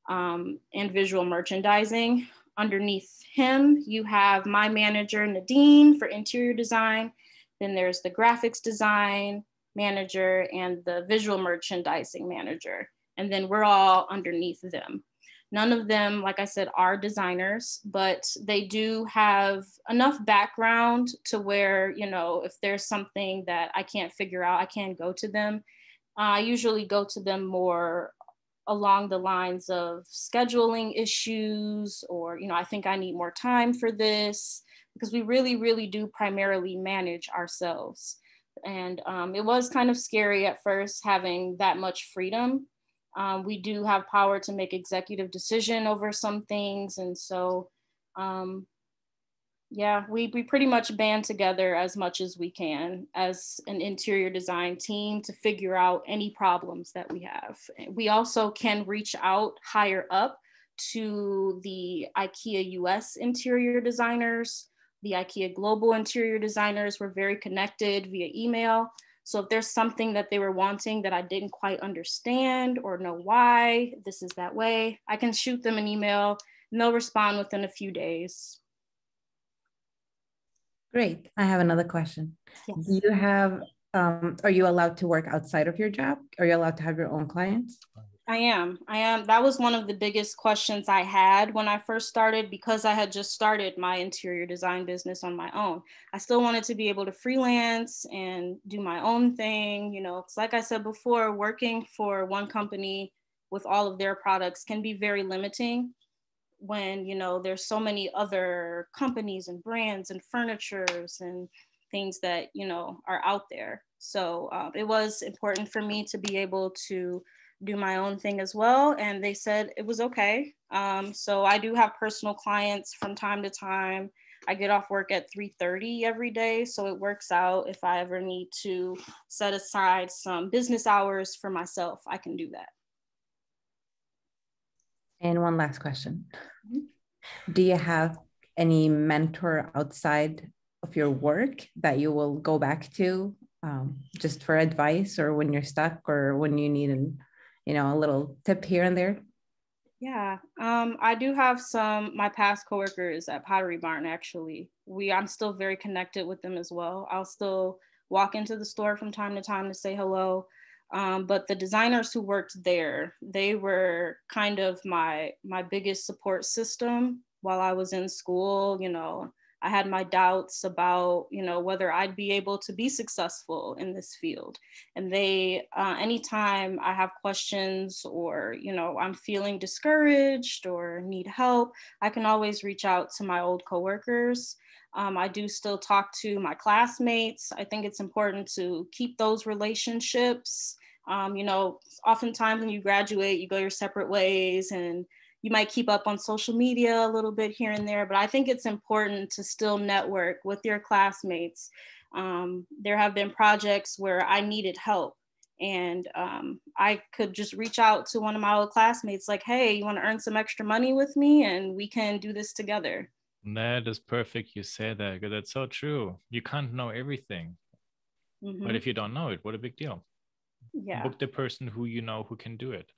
B: and visual merchandising. Underneath him, you have my manager, Nadine, for interior design. Then there's the graphics design manager and the visual merchandising manager. And then we're all underneath them. None of them, like I said, are designers, but they do have enough background to where, you know, if there's something that I can't figure out, I can go to them. I usually go to them more along the lines of scheduling issues, or, you know, I think I need more time for this, because we really, really do primarily manage ourselves. And it was kind of scary at first having that much freedom. We do have power to make executive decision over some things. And so, yeah, we pretty much band together as much as we can as an interior design team to figure out any problems that we have. We also can reach out higher up to the IKEA US interior designers, the IKEA global interior designers. We're very connected via email. So if there's something that they were wanting that I didn't quite understand or know why this is that way, I can shoot them an email and they'll respond within a few days.
E: Great. I have another question.
B: Yes.
E: Do you have, are you allowed to work outside of your job? Are you allowed to have your own clients?
B: I am. That was one of the biggest questions I had when I first started, because I had just started my interior design business on my own. I still wanted to be able to freelance and do my own thing. You know, 'cause like I said before, working for one company with all of their products can be very limiting when, you know, there's so many other companies and brands and furnitures and things that, you know, are out there. So it was important for me to be able to do my own thing as well. And they said it was okay. So I do have personal clients from time to time. I get off work at 3:30 every day. So it works out. If I ever need to set aside some business hours for myself, I can do that.
E: And one last question. Do you have any mentor outside of your work that you will go back to just for advice, or when you're stuck, or when you need a little tip here and there?
B: Yeah, I do have my past coworkers at Pottery Barn, actually. I'm still very connected with them as well. I'll still walk into the store from time to time to say hello. But the designers who worked there, they were kind of my biggest support system while I was in school. You know, I had my doubts about, you know, whether I'd be able to be successful in this field. And they, anytime I have questions, or, you know, I'm feeling discouraged or need help, I can always reach out to my old coworkers. I do still talk to my classmates. I think it's important to keep those relationships. You know, oftentimes when you graduate, you go your separate ways, and you might keep up on social media a little bit here and there, but I think it's important to still network with your classmates. There have been projects where I needed help, and I could just reach out to one of my old classmates like, hey, you want to earn some extra money with me, and we can do this together.
A: That is perfect. You said that, because that's so true. You can't know everything. Mm-hmm. But if you don't know it, what a big deal. Yeah. Book the person who you know who can do it.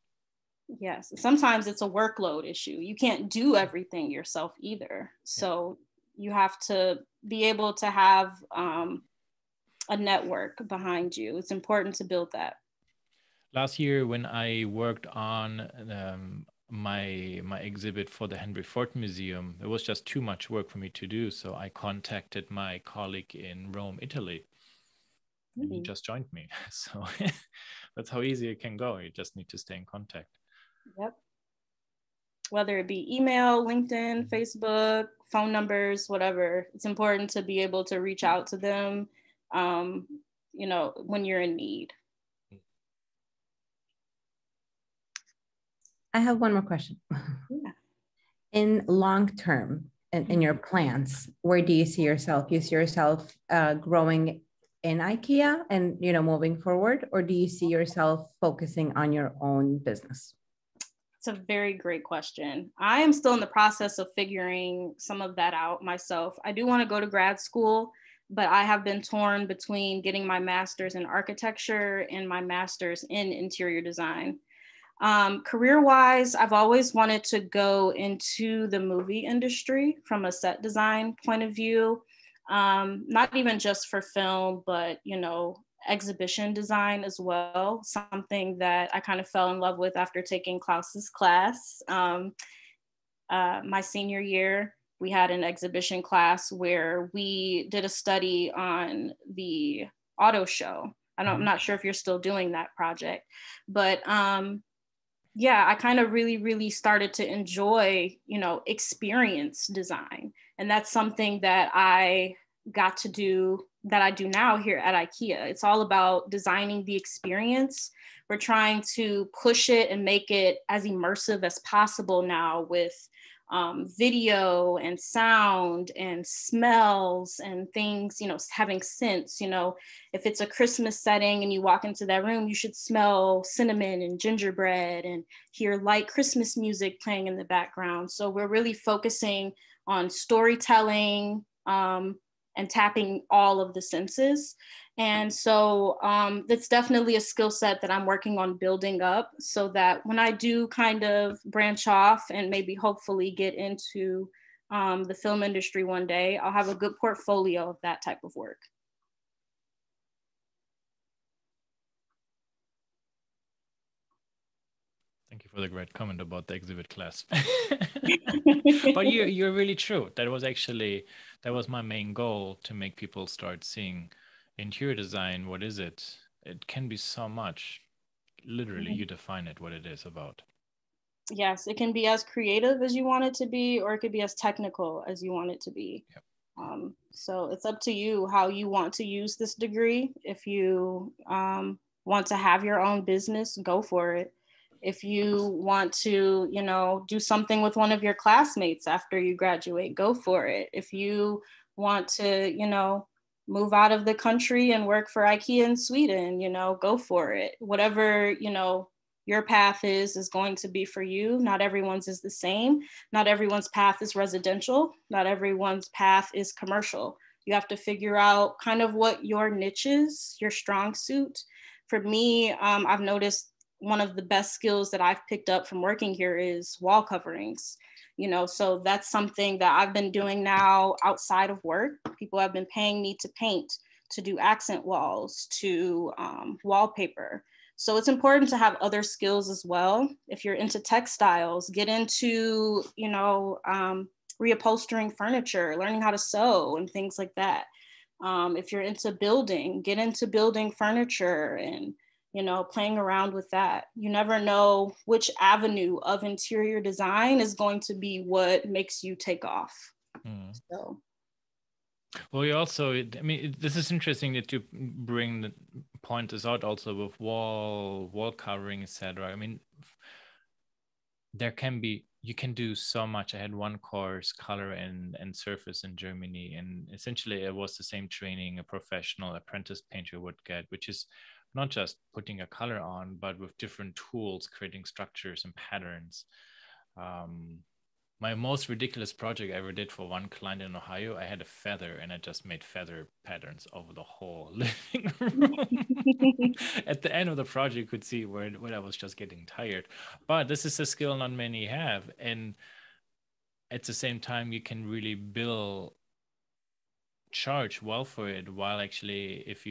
B: Yes. Sometimes it's a workload issue. You can't do everything yourself either. So you have to be able to have a network behind you. It's important to build that.
A: Last year, when I worked on my exhibit for the Henry Ford Museum, it was just too much work for me to do. So I contacted my colleague in Rome, Italy, and he just joined me. So that's how easy it can go. You just need to stay in contact.
B: Yep. Whether it be email, LinkedIn, Facebook, phone numbers, whatever, it's important to be able to reach out to them you know, when you're in need.
E: I have one more question.
B: Yeah.
E: In long term, in your plans, where do you see yourself? You see yourself growing in IKEA and, you know, moving forward, or do you see yourself focusing on your own business?
B: It's a very great question. I am still in the process of figuring some of that out myself. I do want to go to grad school, but I have been torn between getting my master's in architecture and my master's in interior design. Career-wise, I've always wanted to go into the movie industry from a set design point of view, not even just for film, but, you know, exhibition design as well, something that I kind of fell in love with after taking Klaus's class. My senior year, we had an exhibition class where we did a study on the auto show. I'm not sure if you're still doing that project, but yeah, I kind of really started to enjoy, you know, experience design. And that's something that I got to do, that I do now here at IKEA. It's all about designing the experience. We're trying to push it and make it as immersive as possible now with video and sound and smells and things, you know, having scents. You know, if it's a Christmas setting and you walk into that room, you should smell cinnamon and gingerbread and hear light Christmas music playing in the background. So we're really focusing on storytelling and tapping all of the senses. And so that's definitely a skill set that I'm working on building up, so that when I do kind of branch off and maybe hopefully get into the film industry one day, I'll have a good portfolio of that type of work.
A: Thank you for the great comment about the exhibit class. But you're really true. That was my main goal, to make people start seeing interior design. What is it? It can be so much. Literally, you define it, what it is about.
B: Yes, it can be as creative as you want it to be, or it could be as technical as you want it to be.
A: Yep.
B: So it's up to you how you want to use this degree. If you want to have your own business, go for it. If you want to, you know, do something with one of your classmates after you graduate, go for it. If you want to, you know, move out of the country and work for IKEA in Sweden, you know, go for it. Whatever, you know, your path is going to be for you. Not everyone's is the same. Not everyone's path is residential. Not everyone's path is commercial. You have to figure out kind of what your niche is, your strong suit. For me, I've noticed one of the best skills that I've picked up from working here is wall coverings. You know, so that's something that I've been doing now outside of work. People have been paying me to paint, to do accent walls, to wallpaper. So it's important to have other skills as well. If you're into textiles, get into, you know, reupholstering furniture, learning how to sew and things like that. If you're into building, get into building furniture and, you know, playing around with that. You never know which avenue of interior design is going to be what makes you take off. So.
A: Well, you also, I mean, this is interesting that you point this out also with wall covering, etc. I mean, you can do so much. I had one course, color and surface, in Germany, and essentially it was the same training a professional apprentice painter would get, which is not just putting a color on, but with different tools, creating structures and patterns. My most ridiculous project I ever did for one client in Ohio, I had a feather and I just made feather patterns over the whole living room. At the end of the project, you could see where I was just getting tired. But this is a skill not many have. And at the same time, you can really charge well for it, while actually, if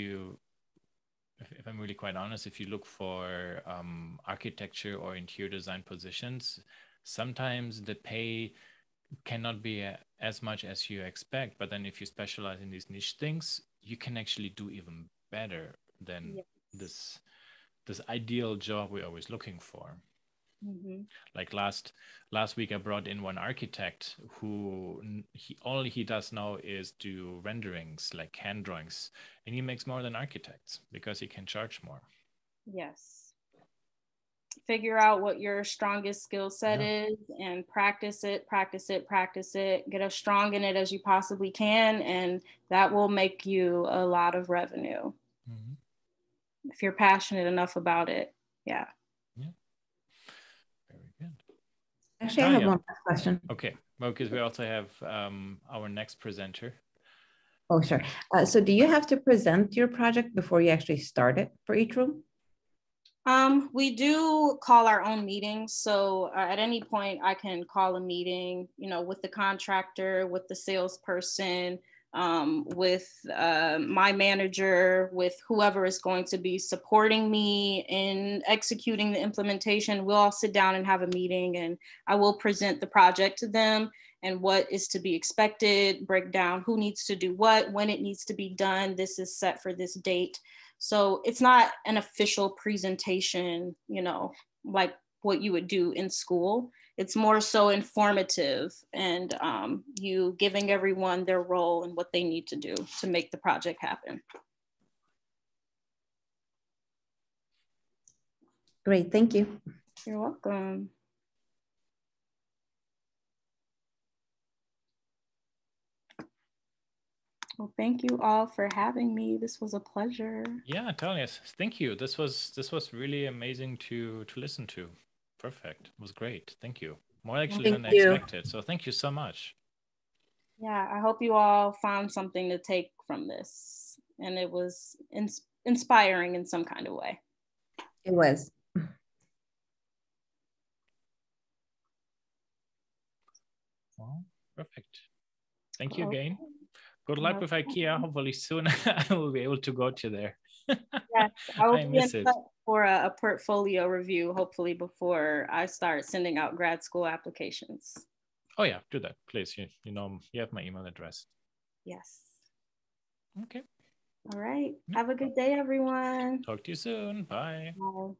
A: I'm really quite honest, if you look for architecture or interior design positions, sometimes the pay cannot be as much as you expect. But then if you specialize in these niche things, you can actually do even better than this ideal job we're always looking for. Like last week, I brought in one architect who all he does now is do renderings, like hand drawings, and he makes more than architects because he can charge more.
B: Yes. Figure out what your strongest skill set is and practice it. Get as strong in it as you possibly can, and that will make you a lot of revenue. If you're passionate enough about it. Yeah.
A: Very good.
E: Actually, I have one last question.
A: Okay. Well, because we also have our next presenter.
E: Oh, sure. So do you have to present your project before you actually start it for each room?
B: We do call our own meetings. So at any point I can call a meeting, you know, with the contractor, with the salesperson, with my manager, with whoever is going to be supporting me in executing the implementation. We'll all sit down and have a meeting, and I will present the project to them and what is to be expected, break down who needs to do what, when it needs to be done. This is set for this date. So it's not an official presentation, you know, like what you would do in school. It's more so informative and you giving everyone their role and what they need to do to make the project happen.
E: Great, thank you.
B: You're welcome. Well, thank you all for having me. This was a pleasure.
A: Yeah, Talia, thank you. This was really amazing to listen to. Perfect. It was great. Thank you. More actually than I expected. So thank you so much.
B: Yeah, I hope you all found something to take from this, and it was inspiring in some kind of way.
E: It was.
A: Well, perfect. Thank you again. Good luck with Ikea. Hopefully soon I will be able to go to there.
B: Yes, I will be in touch for a portfolio review, hopefully before I start sending out grad school applications.
A: Oh yeah, do that, please. You know, you have my email address.
B: Yes.
A: Okay.
B: All right. Have a good day, everyone.
A: Talk to you soon. Bye.
B: Bye.